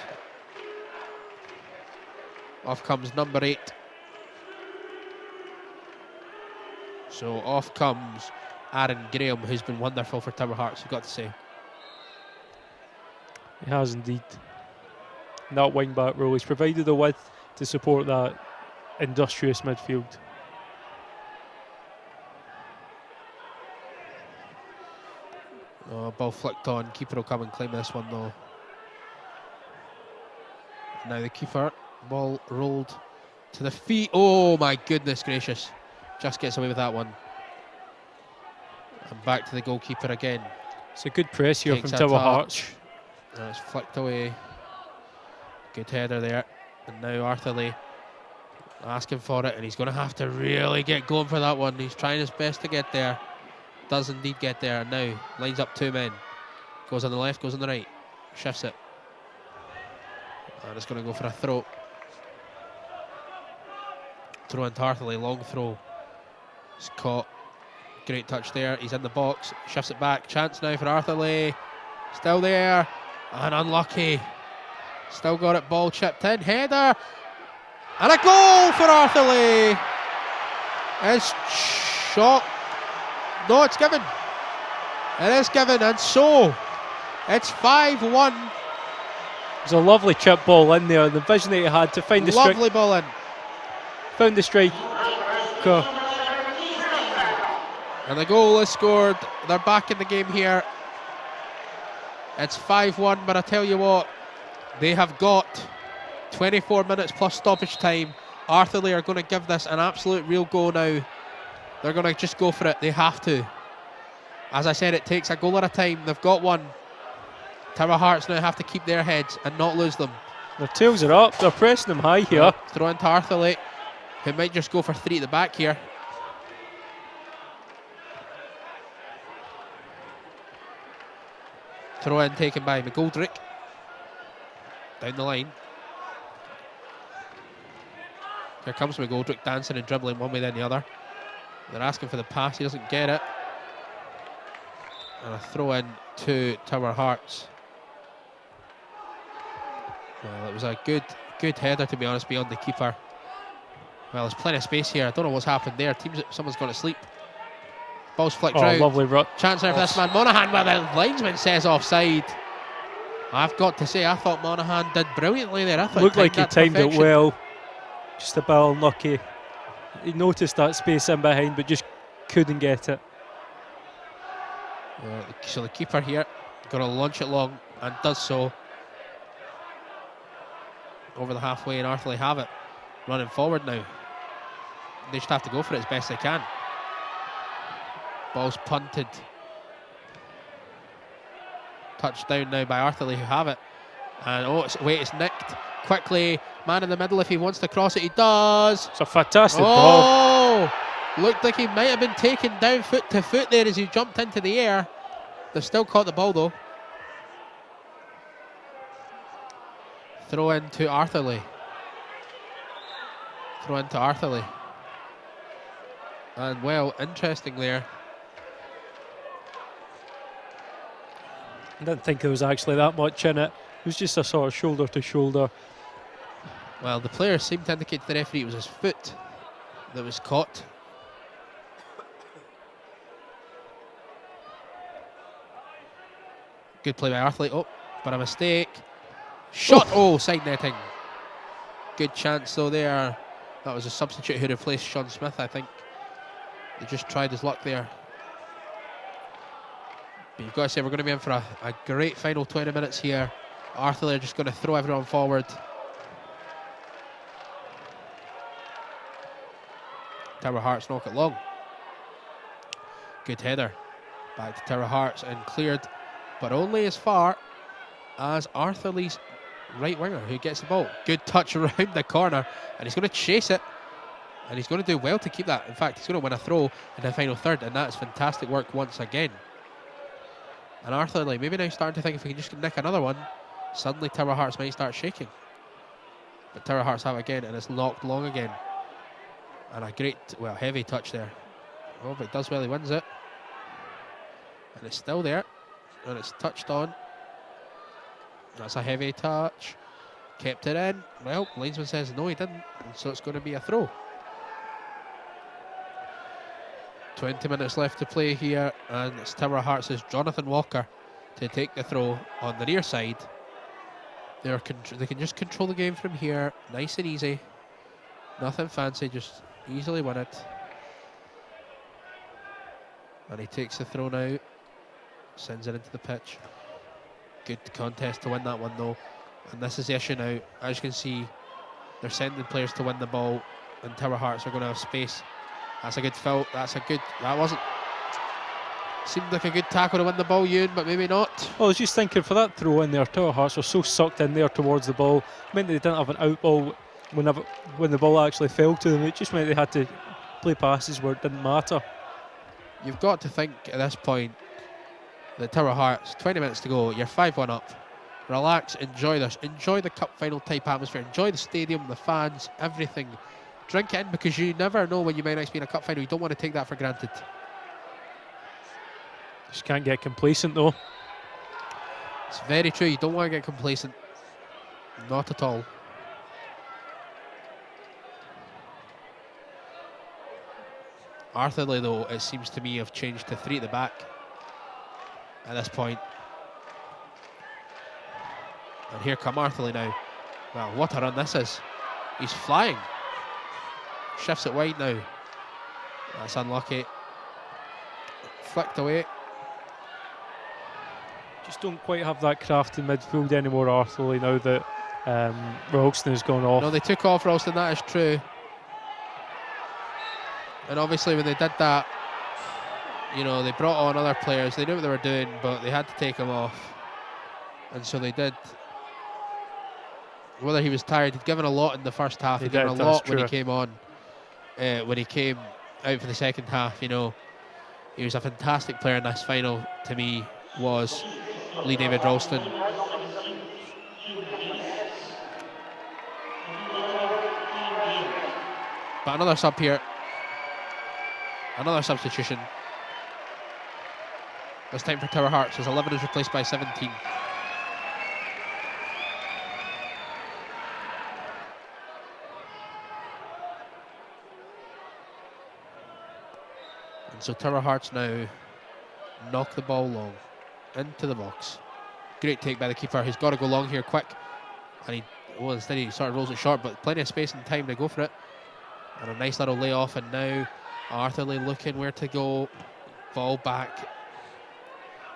Off comes number 8. So off comes Aaron Graham, who's been wonderful for Tower Hearts, you've got to say. He has indeed. In that wing back role, he's provided the width to support that industrious midfield. Oh, ball flicked on. Keeper will come and claim this one though. Now the keeper, ball rolled to the feet. Oh my goodness gracious. Just gets away with that one. And back to the goalkeeper again. It's a good press here Takes from a Tower touch. Hearts. And it's flicked away. Good header there. And now Arthurlie asking for it, and he's going to have to really get going for that one. He's trying his best to get there. Does indeed get there. And now lines up 2 men. Goes on the left, goes on the right. Shifts it. And it's going to go for a throw. Throw into Arthurlie, long throw. It's caught. Great touch there. He's in the box. Shifts it back. Chance now for Arthurlie. Still there. And unlucky. Still got it. Ball chipped in. Header. And a goal for Arthurlie. It's shot. No, it's given. It is given. And so it's 5-1. There's a lovely chip ball in there. The vision that he had to find the strike. Lovely ball in. Found the striker. And the goal is scored. They're back in the game here. It's 5-1, but I tell you what, they have got 24 minutes plus stoppage time. Arthurlie are going to give this an absolute real go now. They're going to just go for it. They have to. As I said, it takes a goal at a time. They've got one. Tower Hearts now have to keep their heads and not lose them. Their tails are up. They're pressing them high here. Throw into Arthurlie, who might just go for 3 at the back here. Throw in taken by McGoldrick. Down the line. Here comes McGoldrick dancing and dribbling one way then the other. They're asking for the pass, he doesn't get it. And a throw in to Tower Hearts. Well, it was a good header, to be honest, beyond the keeper. Well, there's plenty of space here. I don't know what's happened there. Someone's gone to sleep. Ball's flicked round. Lovely run. Chance there for this man Monaghan, but the linesman says offside. I've got to say, I thought Monaghan did brilliantly there. I thought Looked like he timed it perfection. well. Just a bit unlucky. He noticed that space in behind, but just couldn't get it. So the keeper here going to launch it long and does so. Over the halfway, and Arthurlie have it. Running forward now. They just have to go for it as best they can. Ball's punted. Touchdown now by Arthurlie, who have it. And it's nicked. Quickly, man in the middle, if he wants to cross it, he does. It's a fantastic ball. Looked like he might have been taken down foot to foot there as he jumped into the air. They've still caught the ball though. Throw into Arthurlie. And well, interesting there. I didn't think there was actually that much in it. It was just a sort of shoulder to shoulder. Well, the players seemed to indicate to the referee it was his foot that was caught. Good play by Arthurlie. Oh, but a mistake. Shot. Oh, side netting. Good chance though there. That was a substitute who replaced Sean Smith, I think. They just tried his luck there. But you've got to say, we're going to be in for a great final 20 minutes here. Arthurlie are just going to throw everyone forward. Tower Hearts knock it long. Good header. Back to Tower Hearts and cleared, but only as far as Arthurlie's right winger who gets the ball. Good touch around the corner, and he's going to chase it. And he's going to do well to keep that. In fact, he's going to win a throw in the final third, and that's fantastic work once again. And Arthurlie maybe now starting to think if we can just nick another one, suddenly Tower Hearts might start shaking. But Tower Hearts have it again, and it's knocked long again. And a great, well, heavy touch there. Oh, but it does well, he wins it. And it's still there, and it's touched on. That's a heavy touch. Kept it in. Well, linesman says no, he didn't, and so it's going to be a throw. 20 minutes left to play here, and it's Tower Hearts' Jonathan Walker to take the throw on the near side. They can just control the game from here, nice and easy. Nothing fancy, just easily win it. And he takes the throw now, sends it into the pitch. Good contest to win that one though. And this is the issue now. As you can see, they're sending players to win the ball, and Tower Hearts are going to have space. That's a good foul. That wasn't. Seemed like a good tackle to win the ball, Ewan, but maybe not. Well, I was just thinking for that throw in there, Tower Hearts were so sucked in there towards the ball. It meant they didn't have an out ball when the ball actually fell to them. It just meant they had to play passes where it didn't matter. You've got to think at this point that Tower Hearts, 20 minutes to go, you're 5-1 up. Relax, enjoy this. Enjoy the cup final type atmosphere. Enjoy the stadium, the fans, everything. Drink it in, because you never know when you might next be in a cup final. You don't want to take that for granted. Just can't get complacent though. It's very true. You don't want to get complacent. Not at all. Arthurlie, though, it seems to me, have changed to 3 at the back at this point. And here come Arthurlie now. Well, what a run this is. He's flying. Shifts it wide now. That's unlucky. Flicked away. Just don't quite have that craft in midfield anymore, Arthurlie, now that Ralston has gone off. No, they took off Ralston, that is true. And obviously when they did that, you know, they brought on other players. They knew what they were doing, but they had to take him off. And so they did. Whether he was tired, he'd given a lot in the first half. He'd given a lot when he came on. When he came out for the second half, you know, he was a fantastic player in this final. To me, was Lee David Ralston. But another sub here, another substitution. This time for Tower Hearts, as 11 is replaced by 17. And so Tower Hearts now knock the ball long into the box. Great take by the keeper. He's got to go long here quick. And instead he sort of rolls it short, but plenty of space and time to go for it. And a nice little layoff, and now Arthurlie looking where to go. Ball back.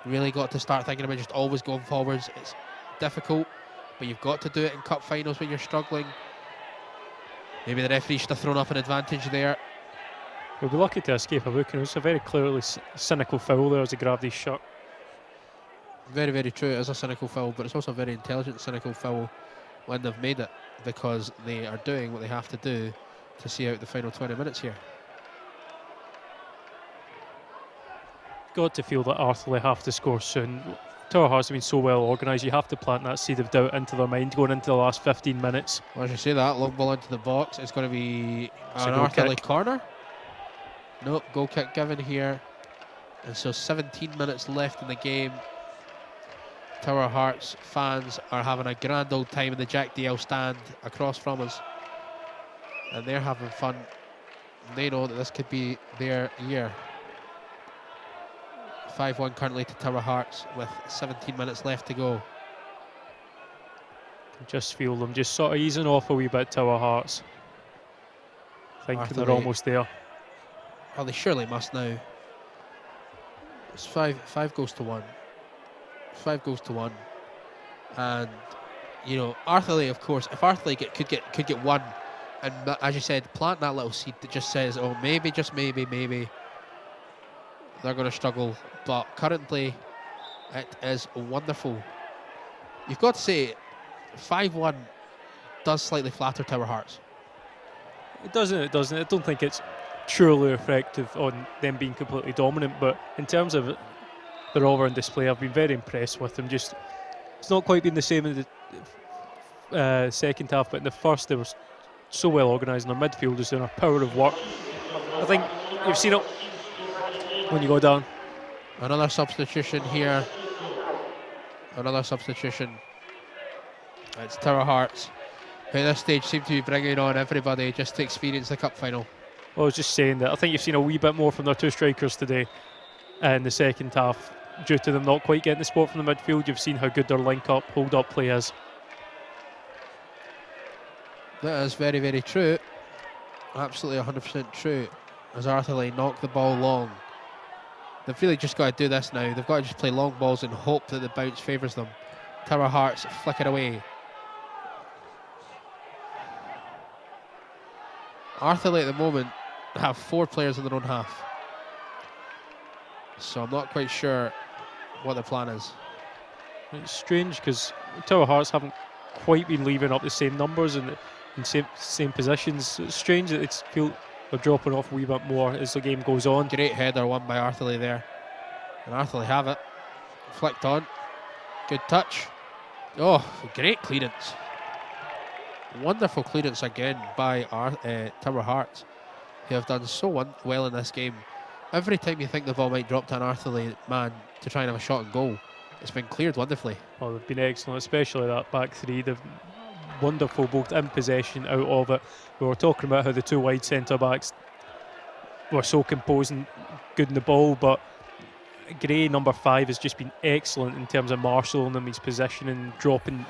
Really got to start thinking about just always going forwards. It's difficult, but you've got to do it in cup finals when you're struggling. Maybe the referee should have thrown up an advantage there. We'll be lucky to escape a booking. It was a very clearly cynical foul there as he grabbed his shirt. Very, very true. It is a cynical foul, but it's also a very intelligent cynical foul when they've made it, because they are doing what they have to do to see out the final 20 minutes here. Got to feel that Arthurlie have to score soon. Tower Hearts have been so well organised, you have to plant that seed of doubt into their mind going into the last 15 minutes. Well, as you say that, long ball into the box. It's going to be an Arthurlie corner. Nope, goal kick given here. And so 17 minutes left in the game. Tower Hearts fans are having a grand old time in the Jack DL stand across from us. And they're having fun. They know that this could be their year. 5-1 currently to Tower Hearts with 17 minutes left to go. Just feel them just sort of easing off a wee bit, Tower Hearts. Thinking they're Arthurlie. almost there. Oh, they surely must now. It's 5 goals to 1. 5 goals to 1. And, you know, Arthurlie, of course, if Arthurlie could get one, and as you said, plant that little seed that just says, oh, maybe, just maybe, they're going to struggle. But currently, it is wonderful. You've got to say, 5-1 does slightly flatter Tower Hearts. It doesn't. I don't think it's truly reflective on them being completely dominant, but in terms of their all-round display, I've been very impressed with them. Just, it's not quite been the same in the second half, but in the first they were so well organised, and their midfielders doing a power of work. I think you've seen it when you go down. Another substitution here. Another substitution. It's Tower Hearts, who at this stage seem to be bringing on everybody just to experience the cup final. I was just saying that I think you've seen a wee bit more from their two strikers today in the second half. Due to them not quite getting the support from the midfield, you've seen how good their link-up, hold-up play is. That is very, very true. Absolutely 100% true. As Arthurlie knock the ball long. They've really just got to do this now. They've got to just play long balls and hope that the bounce favours them. Tower Hearts flick it away. Arthurlie at the moment have 4 players in their own half. So I'm not quite sure what their plan is. It's strange because Tower Hearts haven't quite been leaving up the same numbers and in same positions. It's strange that it's feel they're dropping off a wee bit more as the game goes on. Great header won by Arthurlie there. And Arthurlie have it. Flicked on. Good touch. Oh, great clearance. Wonderful clearance again by Tower Hearts, who have done so well in this game. Every time you think the ball might drop to an Arthurlie man to try and have a shot and goal, it's been cleared wonderfully. Oh, they've been excellent, especially that back three. They've wonderful both in possession, out of it. We were talking about how the two wide centre backs were so composed and good in the ball, but Gray, number 5, has just been excellent in terms of marshalling them, his position and dropping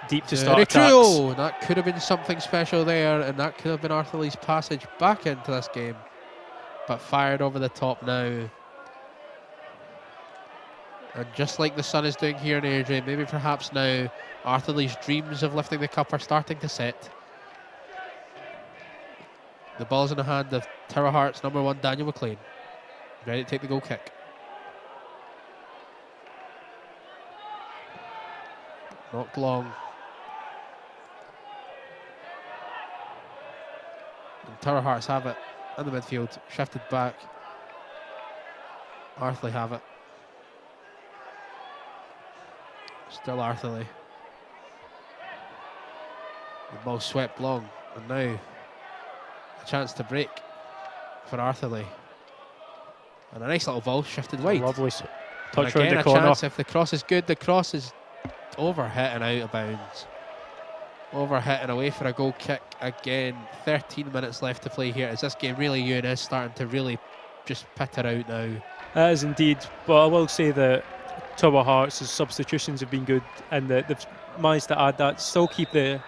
deep to start attacks. Trio. That could have been something special there, and that could have been Arthurlie's passage back into this game. But fired over the top now. And just like the Sun is doing here in Airdrie, maybe perhaps now Arthurlie's dreams of lifting the cup are starting to set. The ball's in the hand of Tower Hearts number 1, Daniel McLean. Ready to take the goal kick. Knocked long. And Tower Hearts have it in the midfield, shifted back. Arthurlie have it. Still Arthurlie. The ball swept long, and now a chance to break for Arthurlie. And a nice little ball shifted wide. Lovely touch And again, round the a corner. chance if the cross is good. The cross is over hit and out of bounds. Over hit and away for a goal kick again. 13 minutes left to play here. Is this game really you and is starting to really just pit it out now? It is indeed, but I will say that Tower Hearts' substitutions have been good and that they've managed to add that, still keep the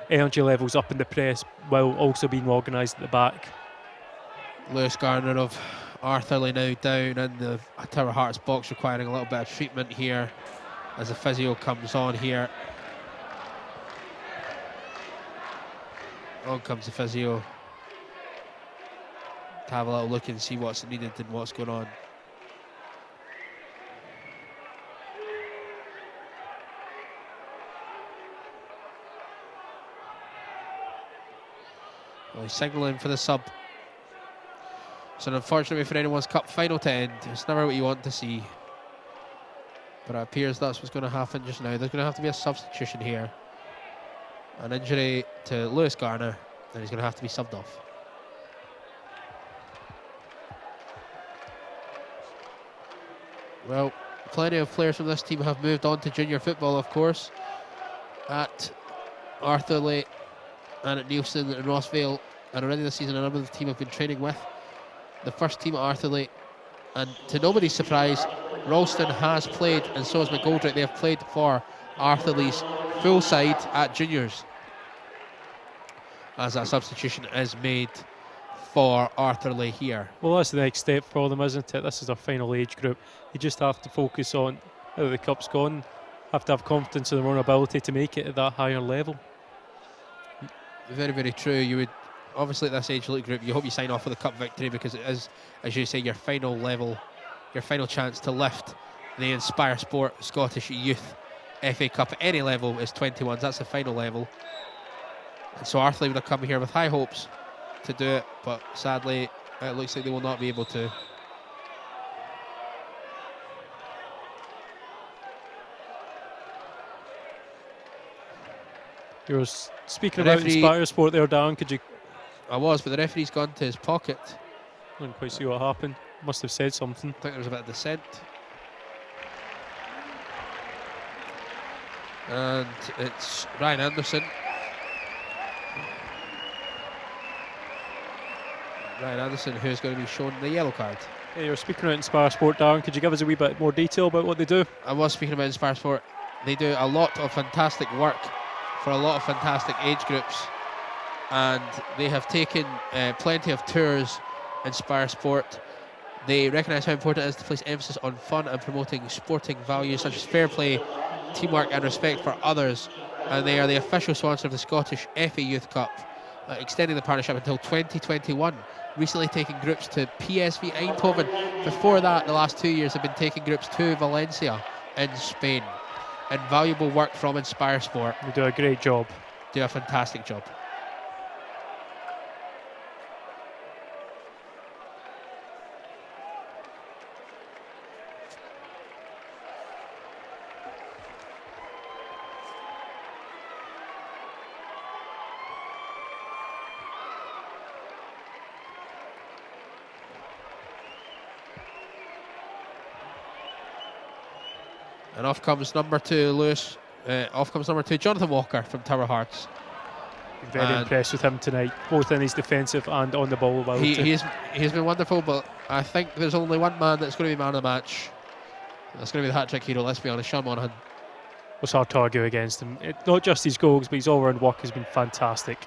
energy levels up in the press while also being organised at the back. Lewis Garner of Arthurlie now down in the Tower Hearts box, requiring a little bit of treatment here as the physio comes on here. On comes the physio to have a little look and see what's needed and what's going on. Well, he's signalling for the sub. It's an unfortunate way for anyone's cup final to end. It's never what you want to see. But it appears that's what's going to happen just now. There's going to have to be a substitution here. An injury to Lewis Garner, and he's going to have to be subbed off. Well, plenty of players from this team have moved on to junior football, of course. At Arthurlie and at Nielsen and Rossvale, and already this season a number of the team have been training with. The first team at Arthurlie, and to nobody's surprise, Ralston has played, and so has McGoldrick. They have played for Arthurlie's full side at juniors, as that substitution is made for Arthurlie here. Well, that's the next step for them, isn't it? This is their final age group. You just have to focus on how the cup's gone, have to have confidence in their own ability to make it at that higher level. Very, very true. You would, obviously at this age group, you hope you sign off with a cup victory, because it is, as you say, your final level, your final chance to lift the inspiresport Scottish Youth FA Cup at any level is 21s. That's the final level. And so Arthurlie would have come here with high hopes to do it, but sadly it looks like they will not be able to. You were speaking about inspiresport there, Darren. Could you? I was, but the referee's gone to his pocket. I didn't quite see what happened. Must have said something. I think there was a bit of dissent. And it's Ryan Anderson. Ryan Anderson, who's going to be shown the yellow card. Yeah, you're speaking about inspiresport, Darren. Could you give us a wee bit more detail about what they do? I was speaking about inspiresport. They do a lot of fantastic work for a lot of fantastic age groups, and they have taken plenty of tours. inspiresport. They recognise how important it is to place emphasis on fun and promoting sporting values such as fair play, teamwork and respect for others, and they are the official sponsor of the Scottish FA Youth Cup, extending the partnership until 2021, recently taking groups to PSV Eindhoven. Before that, the last 2 years have been taking groups to Valencia in Spain. Invaluable work from inspiresport. They do a great job. Do a fantastic job. And off comes number 2, Lewis. Off comes number 2, Jonathan Walker from Tower Hearts. Very impressed with him tonight, both in his defensive and on the ball ability. He's been wonderful, but I think there's only one man that's going to be man of the match. That's going to be the hat-trick hero, let's be honest, Sean Monaghan. It's hard to argue against him. Not just his goals, but his all-round work has been fantastic.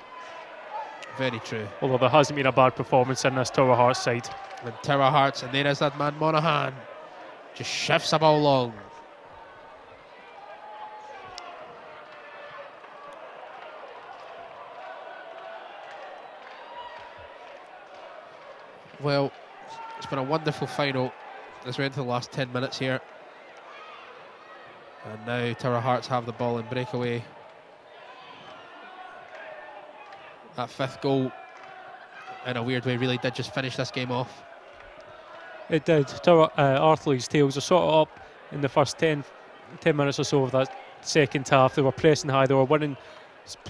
Very true. Although there hasn't been a bad performance in this Tower Hearts side. And Tower Hearts, and there is that man Monaghan. Just shifts the ball long. Well, it's been a wonderful final as we're into the last 10 minutes here. And now Tower Hearts have the ball in breakaway. That 5th goal, in a weird way, really did just finish this game off. It did. Arthurlie's tails are sort of up in the first 10 minutes or so of that second half. They were pressing high, they were winning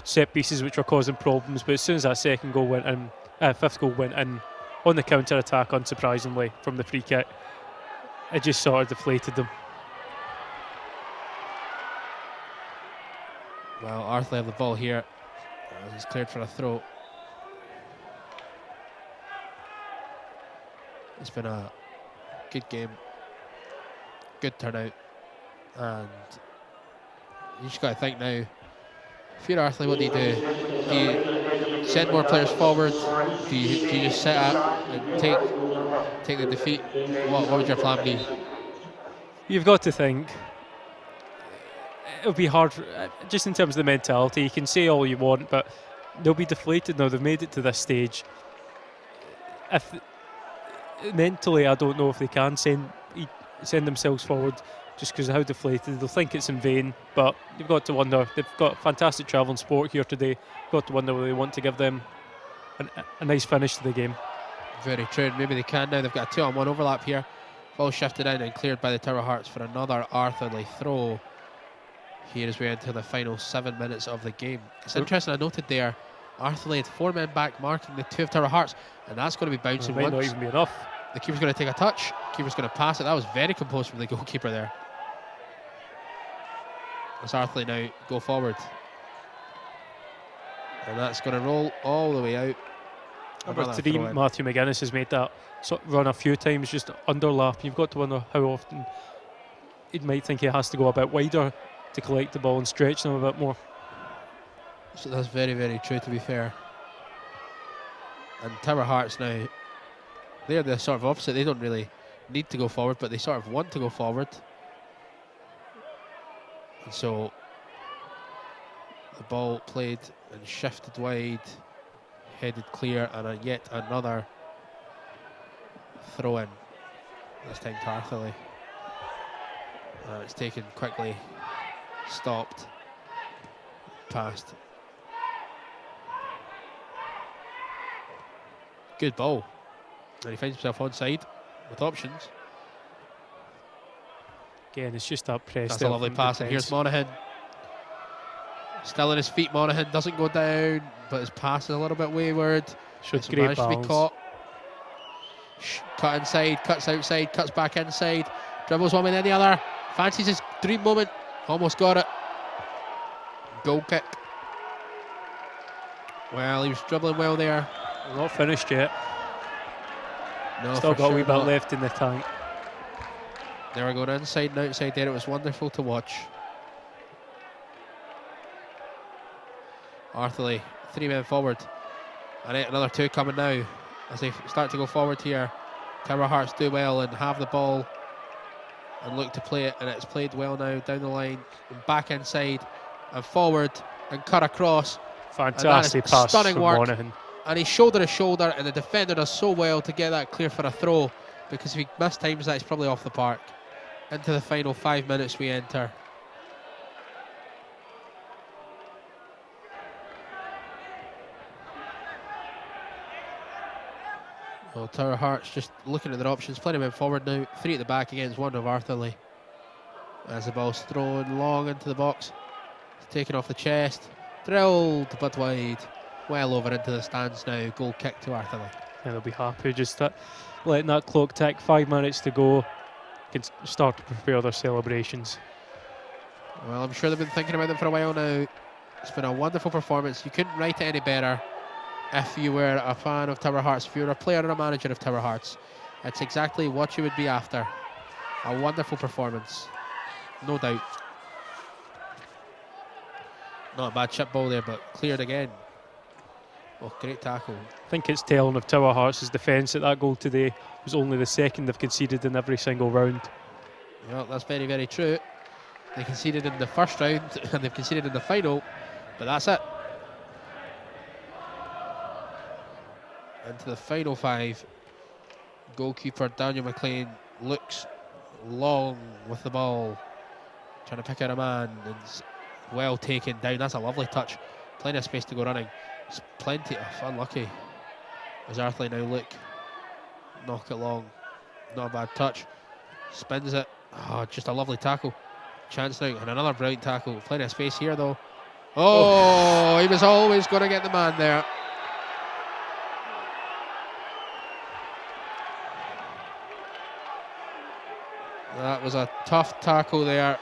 set pieces which were causing problems, but as soon as that second goal went in, 5th goal went in, on the counter-attack, unsurprisingly, from the free kick, it just sort of deflated them. Well, Arthurlie have the ball here. He's cleared for a throw. It's been a good game, good turnout, and you just got to think now, if you're Arthurlie, what do you do? Do you send more players forward? Do you just sit up and take the defeat? What would your plan be? You've got to think it'll be hard, just in terms of the mentality. You can say all you want, but they'll be deflated now. They've made it to this stage. Mentally, I don't know if they can send themselves forward, just because of how deflated. They'll think it's in vain, but you've got to wonder. They've got fantastic travelling sport here today. You've got to wonder whether they want to give them a nice finish to the game. Very true. Maybe they can now. They've got a 2-on-1 overlap here. Ball shifted in and cleared by the Tower Hearts for another Arthurlie throw. Here as we enter the final 7 minutes of the game. It's interesting, I noted there, Arthurlie had 4 men back marking the 2 of Tower Hearts, and that's going to be bouncing It might once. not even be enough. The keeper's going to take a touch. Keeper's going to pass it. That was very composed from the goalkeeper there. As Arthurlie now go forward. And that's going to roll all the way out. Number 3, Matthew McGuinness, has made that run a few times, just underlap. You've got to wonder how often he might think he has to go a bit wider to collect the ball and stretch them a bit more. So that's very, very true, to be fair. And Tower Hearts now, they're the sort of opposite. They don't really need to go forward, but they sort of want to go forward. And so the ball played and shifted wide, headed clear, and yet another throw in. This time to Arthurlie. And it's taken quickly, stopped, passed. Good ball. And he finds himself onside with options. Again, it's just that press. That's a lovely pass, and here's Monaghan. Still on his feet, Monaghan doesn't go down, but his pass is a little bit wayward. Should Managed to be balance. caught. Cut inside, cuts outside, cuts back inside, dribbles one way then the other, fancies his dream moment, almost got it. Goal kick. Well, he was dribbling well there. Not finished yet. No, Still for got a wee sure bit not. left in the tank. They were going inside and outside there. It was wonderful to watch. Arthurlie, 3 men forward. And another 2 coming now as they start to go forward here. Tower Hearts do well and have the ball and look to play it, and it's played well now down the line and back inside and forward and cut across. Fantastic pass stunning from work. Monaghan. And he's shoulder to shoulder, and the defender does so well to get that clear for a throw, because if he mistimes that, he's probably off the park. Into the final 5 minutes we enter. Well, Tower Hearts just looking at their options, plenty of men forward now. 3 at the back against 1 of Arthurlie. As the ball's thrown long into the box. It's taken off the chest, drilled but wide. Well over into the stands now. Goal kick to Arthurlie. And they'll be happy just letting that clock tick. 5 minutes to go. Can start to prepare their celebrations. Well, I'm sure they've been thinking about it for a while now. It's been a wonderful performance. You couldn't write it any better if you were a fan of Tower Hearts, if you were a player or a manager of Tower Hearts. It's exactly what you would be after. A wonderful performance, no doubt. Not a bad chip ball there, but cleared again. Oh, great tackle. I think it's telling of Tower Hearts' defence that goal today was only the second they've conceded in every single round. Well, that's very, very true. They conceded in the first round and they've conceded in the final, but that's it. Into the final 5. Goalkeeper Daniel McLean looks long with the ball, trying to pick out a man, and well taken down. That's a lovely touch. Plenty of space to go running. It's plenty of unlucky. As Arthurlie now look, knock it long. Not a bad touch. Spins it. Oh, just a lovely tackle. Chance now, and another brilliant tackle. Plenty of space here though. Oh, he was always going to get the man there. That was a tough tackle there.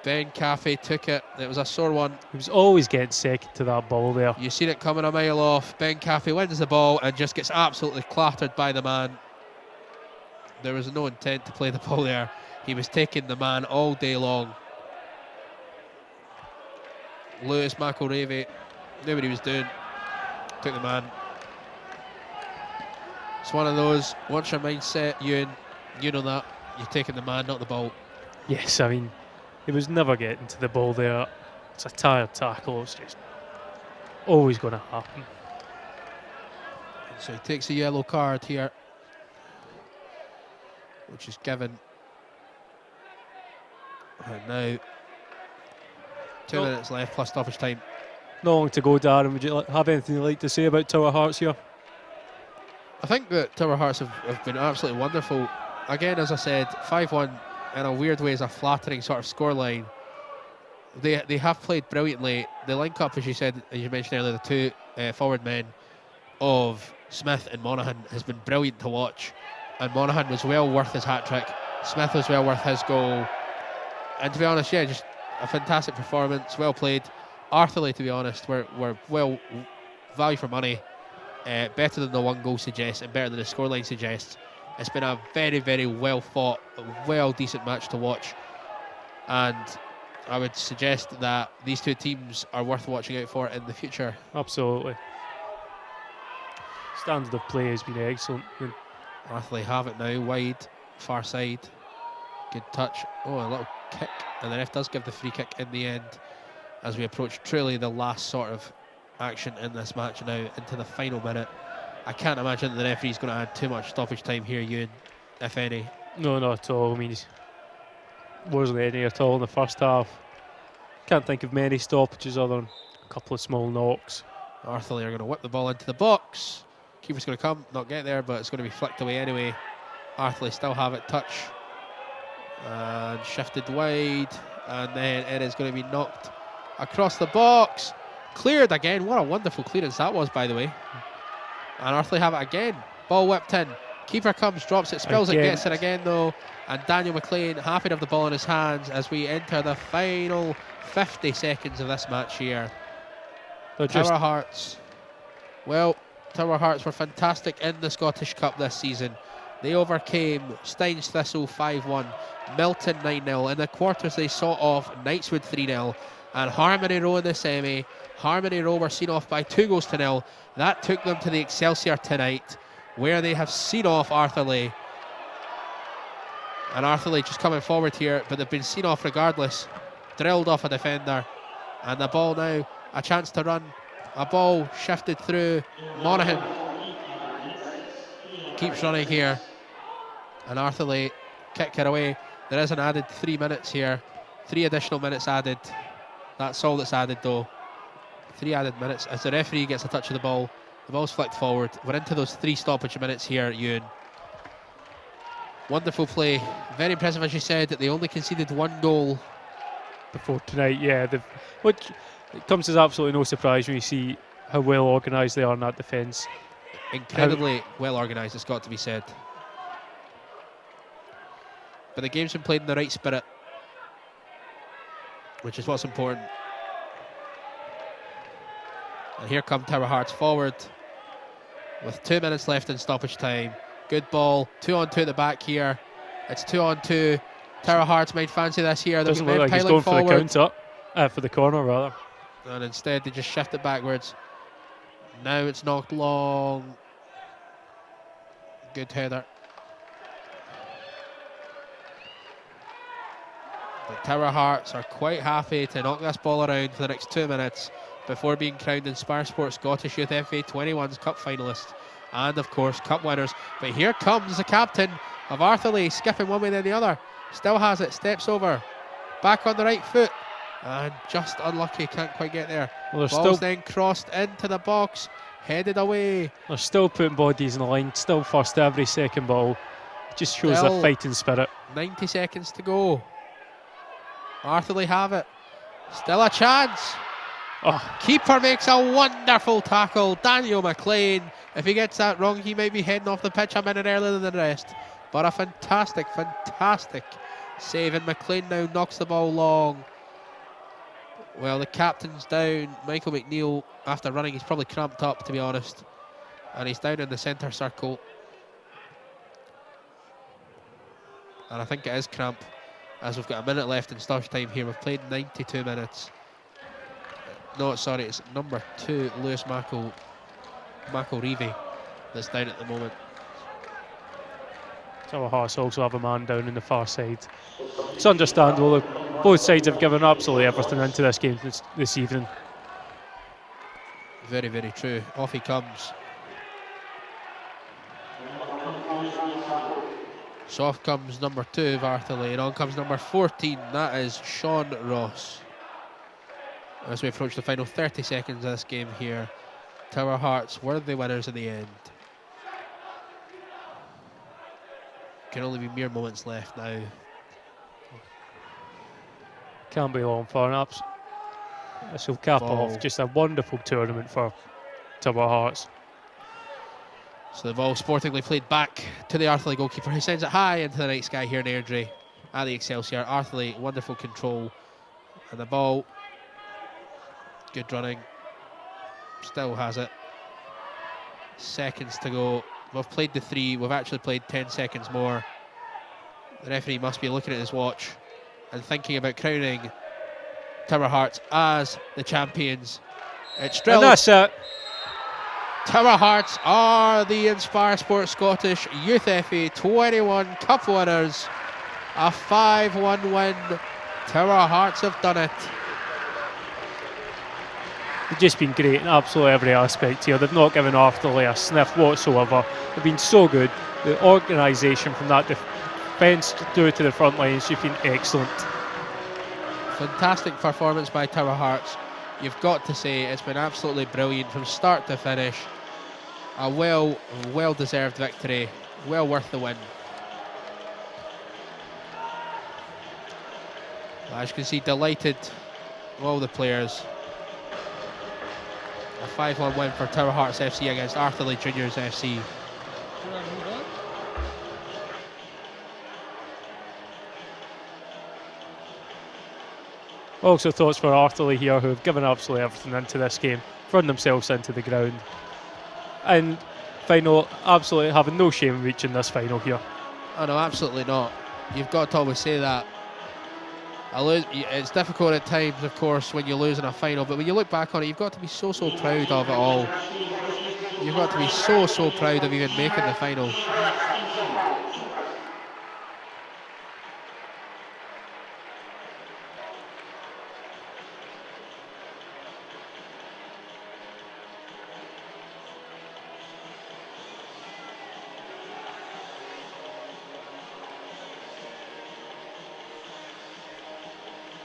Ben Caffey took it. It was a sore one. He was always getting second to that ball there. You seen it coming a mile off. Ben Caffey wins the ball and just gets absolutely clattered by the man. There was no intent to play the ball there. He was taking the man all day long. Lewis McElravy knew what he was doing. Took the man. It's one of those, once your mind's set, you know that. You're taking the man, not the ball. Yes, I mean, he was never getting to the ball there. It's a tired tackle. It's just always going to happen. So he takes a yellow card here, which is given. And now, 2 minutes left plus stoppage time. Not long to go, Darren. Would you have anything you'd like to say about Tower Hearts here? I think that Tower Hearts have been absolutely wonderful. Again, as I said, 5-1 in a weird way is a flattering sort of scoreline. They have played brilliantly. The link up, as you said, as you mentioned earlier, the 2 forward men of Smith and Monaghan has been brilliant to watch. And Monaghan was well worth his hat-trick. Smith was well worth his goal. And to be honest, yeah, just a fantastic performance, well played. Arthurlie, to be honest, were well value for money. Better than the 1 goal suggests and better than the scoreline suggests. It's been a very, very well fought, well decent match to watch. And I would suggest that these two teams are worth watching out for in the future. Absolutely. Standard of play has been excellent. Arthurlie have it now, wide, far side. Good touch. Oh, a little kick. And the ref does give the free kick in the end as we approach truly the last sort of action in this match now into the final minute. I can't imagine that the referee's going to add too much stoppage time here, Ewan, if any. No, not at all. I mean, wasn't any at all in the first half. Can't think of many stoppages other than a couple of small knocks. Arthurlie are going to whip the ball into the box. Keeper's going to come, not get there, but it's going to be flicked away anyway. Arthurlie still have it, touch. And shifted wide. And then it is going to be knocked across the box. Cleared again. What a wonderful clearance that was, by the way. And Arthurlie have it again. Ball whipped in. Keeper comes, drops it, spills it, gets it again though. And Daniel McLean happy to have the ball in his hands as we enter the final 50 seconds of this match here. Tower Hearts. Well, Tower Hearts were fantastic in the Scottish Cup this season. They overcame Staines Thistle 5-1, Milton 9-0. In the quarters they saw off Knightswood 3-0 and Harmony Row in the semi. Harmony Row were seen off by 2-0. That took them to the Excelsior tonight, where they have seen off Arthurlie. And Arthurlie just coming forward here, but they've been seen off regardless. Drilled off a defender. And the ball now, a chance to run. A ball shifted through. Monaghan keeps running here. And Arthurlie kick it away. There is an added 3 minutes here. 3 additional minutes added. That's all that's added though. 3 added minutes as the referee gets a touch of the ball. The ball's flicked forward. We're into those 3 stoppage minutes here, Ewan. Wonderful play. Very impressive, as you said, that they only conceded 1 goal. Before tonight, yeah. Which it comes as absolutely no surprise when you see how well organised they are in that defence. Incredibly well organised, it's got to be said. But the game's been played in the right spirit, which is what's important. And here come Tower Hearts forward with 2 minutes left in stoppage time. Good ball, 2-on-2 at the back here. It's 2-on-2. Tower Hearts might fancy this here. Doesn't look like he's going for the counter, for the corner rather. And instead they just shift it backwards. Now it's knocked long. Good header. The Tower Hearts are quite happy to knock this ball around for the next 2 minutes before being crowned Inspiresport Scottish Youth FA 21s Cup finalists and of course Cup winners. But here comes the captain of Arthurlie, skipping one way then the other. Still has it, steps over, back on the right foot, and just unlucky, can't quite get there. Well, ball's then crossed into the box, headed away. They're still putting bodies in the line, still first every second ball. It just shows Still their fighting spirit. 90 seconds to go. Arthurlie have it. Still a chance. Oh. Keeper makes a wonderful tackle. Daniel McLean. If he gets that wrong, he might be heading off the pitch a minute earlier than the rest. But a fantastic save. And McLean now knocks the ball long. Well, the captain's down. Michael McNeil, after running, he's probably cramped up, to be honest. And he's down in the centre circle. And I think it is cramp, as we've got a minute left in stoppage time here. We've played 92 minutes. No, sorry, it's number 2, Lewis McElreevy, that's down at the moment. Tower Hearts also have a man down in the far side. It's understandable. Both sides have given absolutely everything into this game this evening. Very, very true. Off he comes. So off comes number 2 of Arthurlie, and on comes number 14. That is Sean Ross. As we approach the final 30 seconds of this game here, Tower Hearts were the winners in the end. Can only be mere moments left now. Can't be long for naps. This will cap off just a wonderful tournament for Tower Hearts. So the ball sportingly played back to the Arthurlie goalkeeper, who sends it high into the night sky here in Airdrie at the Excelsior. Arthurlie, wonderful control. And the ball, good running, still has it. Seconds to go. We've played the 3, we've actually played 10 seconds more. The referee must be looking at his watch and thinking about crowning Tower Hearts as the champions. It's And drilled. that's it. Tower Hearts are the inspiresport Scottish Youth FA 21 Cup winners. A 5-1 win. Tower Hearts have done it. They've just been great in absolutely every aspect here. They've not given Arthurlie a sniff whatsoever. They've been so good. The organisation from that defence through to the front lines has been excellent. Fantastic performance by Tower Hearts. You've got to say it's been absolutely brilliant from start to finish. A well-deserved victory. Well worth the win. As you can see, delighted all the players. A 5-1 win for Tower Hearts FC against Arthurlie Juniors FC. Also thoughts for Arthurlie here, who have given absolutely everything into this game, thrown themselves into the ground. And final, absolutely having no shame reaching this final here. Oh no, absolutely not. You've got to always say that. It's difficult at times, of course, when you lose in a final, but when you look back on it, you've got to be so proud of it all. You've got to be so proud of even making the final.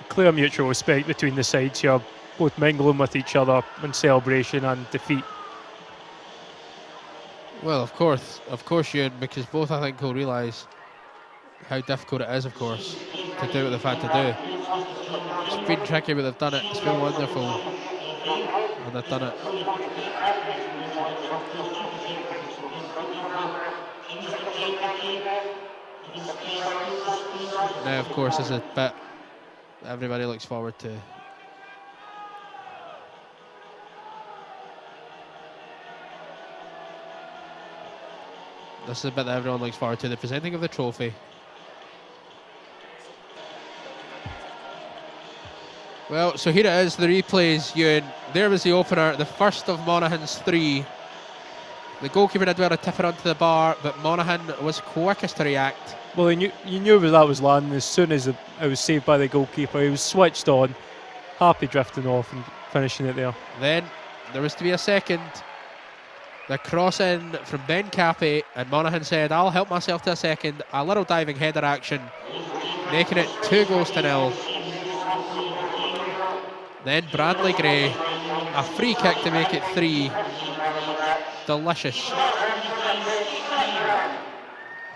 Clear mutual respect between the sides here, both mingling with each other in celebration and defeat. Well, of course, Ewan, because both I think will realise how difficult it is, of course, to do what they've had to do. It's been tricky, but they've done it. It's been wonderful, and they've done it. Now, of course, is a bit everybody looks forward to. This is a bit that everyone looks forward to, the presenting of the trophy. Well, so here it is, the replays, Ewan. There was the opener, the first of Monaghan's three. The goalkeeper did well to tip it onto the bar, but Monaghan was quickest to react. Well, you knew where that was landing as soon as it was saved by the goalkeeper. He was switched on, happy drifting off and finishing it there. Then there was to be a second. The cross in from Ben Cappy, and Monaghan said, I'll help myself to a second. A little diving header action, making it 2-0. Then Bradley Gray, a free kick to make it 3. Delicious.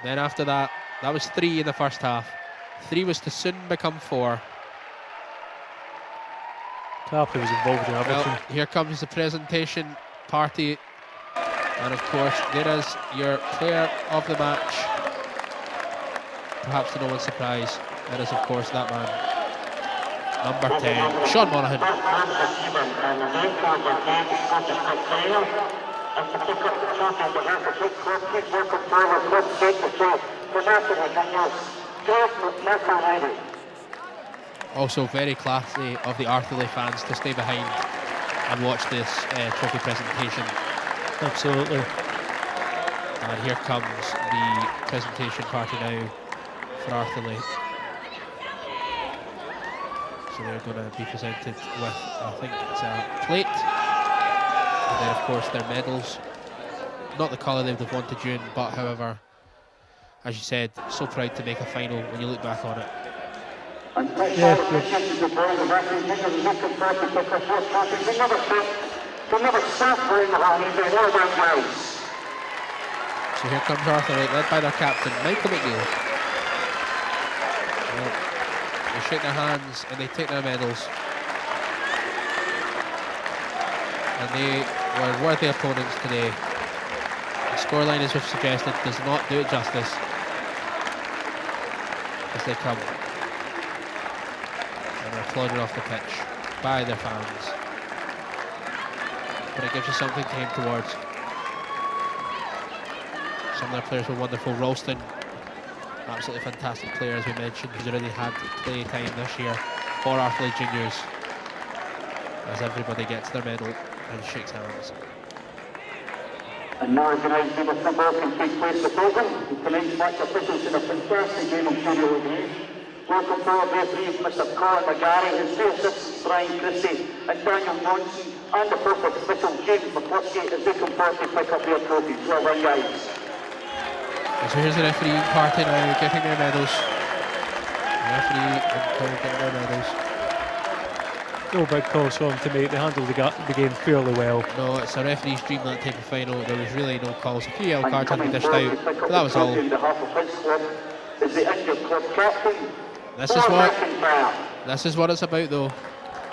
Then after that was 3 in the first half. 3 was to soon become 4. Cappy was involved in everything. Well, here comes the presentation party. And of course, there is your player of the match. Perhaps to no one's surprise, it is of course that man. Number 10, Sean Monaghan. Also very classy of the Arthurlie fans to stay behind and watch this trophy presentation. Absolutely. And here comes the presentation party now for Arthurlie. So they're going to be presented with, I think it's a plate. And then of course their medals. Not the colour they would have wanted you in, but however, as you said, so proud to make a final when you look back on it. Yeah. So here comes Arthurlie, led by their captain, Michael McNeil. Well, they shake their hands and they take their medals. And they were worthy opponents today. The scoreline, as we've suggested, does not do it justice as they come and are applauded off the pitch by their fans. But it gives you something to aim towards. Some of their players were wonderful. Ralston, absolutely fantastic player, as we mentioned, who's already had play time this year for Arthurlie Juniors. as everybody gets their medal and shakes hands. And now organised game of football can take place before them. Tonight's match officials in a fantastic game of studio review. Welcome forward referees Mr. Colin McGarry, his two assistants Brian Christie and Daniel Johnson, and the first official James McCluskey as they come forward to pick up their trophies. Well done, guys. So here's the referee party now, getting their medals. Referee and Cole getting their medals. No big calls for them to make. They handled the game fairly well. No, it's a referee's dream that type of final. There was really no calls. A few yellow cards had to be dished out, but that was all. This is what it's about, though.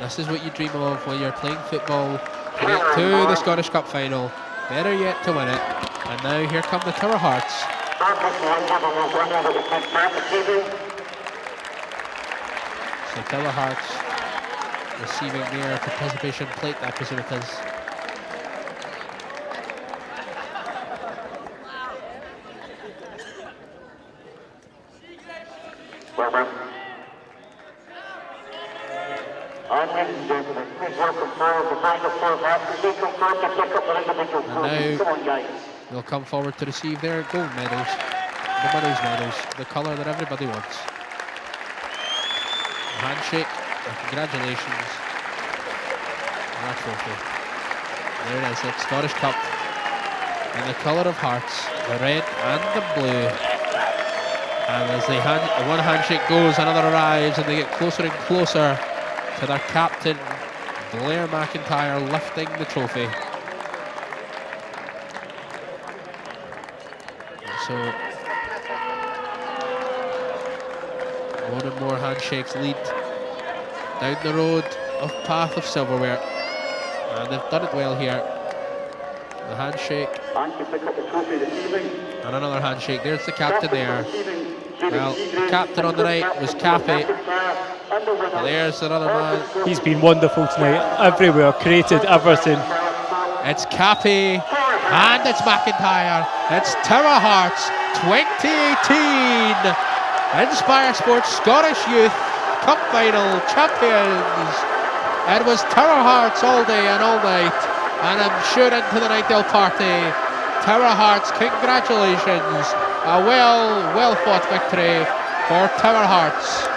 This is what you dream of when you're playing football. To get to the Scottish Cup final. Better yet to win it. And now here come the Tower Hearts. So Tower Hearts receiving their participation plate, I presume it is. Well done. And ladies and gentlemen, please welcome forward the final four matches. They come forward to pick up their individual trophies. Come on, guys. They'll come forward to receive their gold medals, the winners' medals, the colour that everybody wants. A handshake, and congratulations. And a trophy. There it is, it's Scottish Cup. In the colour of hearts, the red and the blue. And as one handshake goes, another arrives, and they get closer and closer to their captain, Blair McIntyre, lifting the trophy. So, more and more handshakes lead down the road of path of silverware. And they've done it well here. The handshake. And another handshake. There's the captain there. Well, the captain on the night was Cappy. But there's another man. He's been wonderful tonight. Everywhere, created everything. It's Cappy. And it's McIntyre. It's Tower Hearts 2018 inspiresport Scottish Youth Cup Final champions. It was Tower Hearts all day and all night, and I'm sure into the night they'll party. Tower Hearts, congratulations. A well fought victory for Tower Hearts.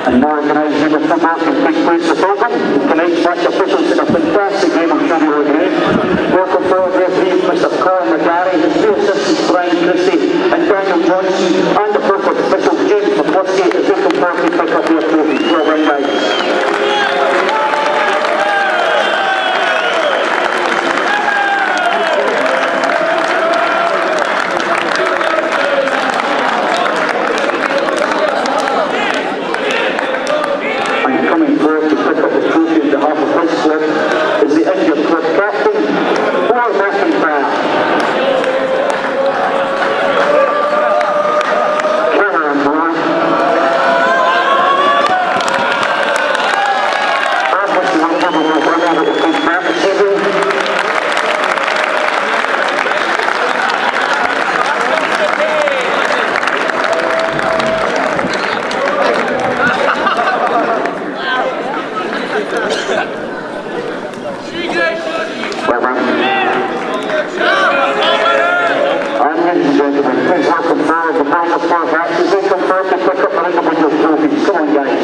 And now organising the football can take place this autumn. Tonight's match officials in a fantastic game, I'm sure you'll agree. Welcome forward referees Mr. Colin McGarry, his two assistants Brian Christie and Daniel Johnson, and the fourth official James McCluskey as they come forward to pick up their trophies. Well done, guys. Is the injured club captain, Paul McIntyre. Cameron Moore. Obviously, we'll give him a winner that will take back the season. Ladies and gentlemen, please welcome forward the final four backs as they come forward to pick up their individual trophies. Come on, guys.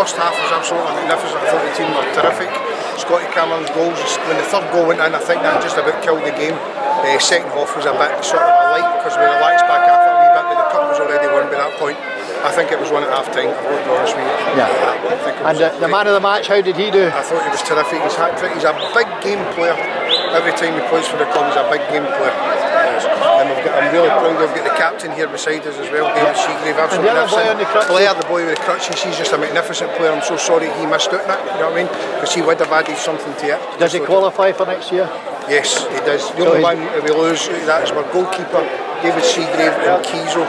first half was absolutely magnificent. I thought the team were terrific. Scotty Cameron's goals, when the third goal went in, I think that just about killed the game. Second half was a bit sort of light because we relaxed back after a wee bit, but the cup was already won by that point. I think it was one at half time, I've got to be honest with you. Yeah. And the man of the match, how did he do? I thought he was terrific. He's hat-trick. He's a big game player. Every time he plays for the club, he's a big game player. And I'm really proud we've got the captain here beside us as well, David Seagrave. Absolutely magnificent. Blair, the boy with the crutches, he's just a magnificent player. I'm so sorry he missed out on it, you know what I mean? Because he would have added something to it. Does he qualify for next year? Yes, he does. The only one we lose that is our goalkeeper, David Seagrave, and Kiesel.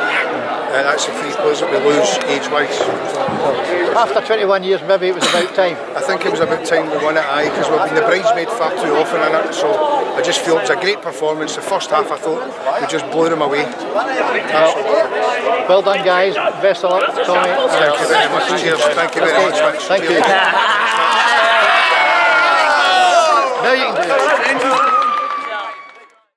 That's the three players that we lose age-wise. After 21 years, maybe it was about time. I think it was about time we won it, because we've been the bridesmaid far too often in it, so I just feel it was a great performance. The first half I thought we just blew them away. Well done, guys. Best of luck, Tommy. Thank you very much. Cheers. Thank you very much. Thank you. Now you can do it.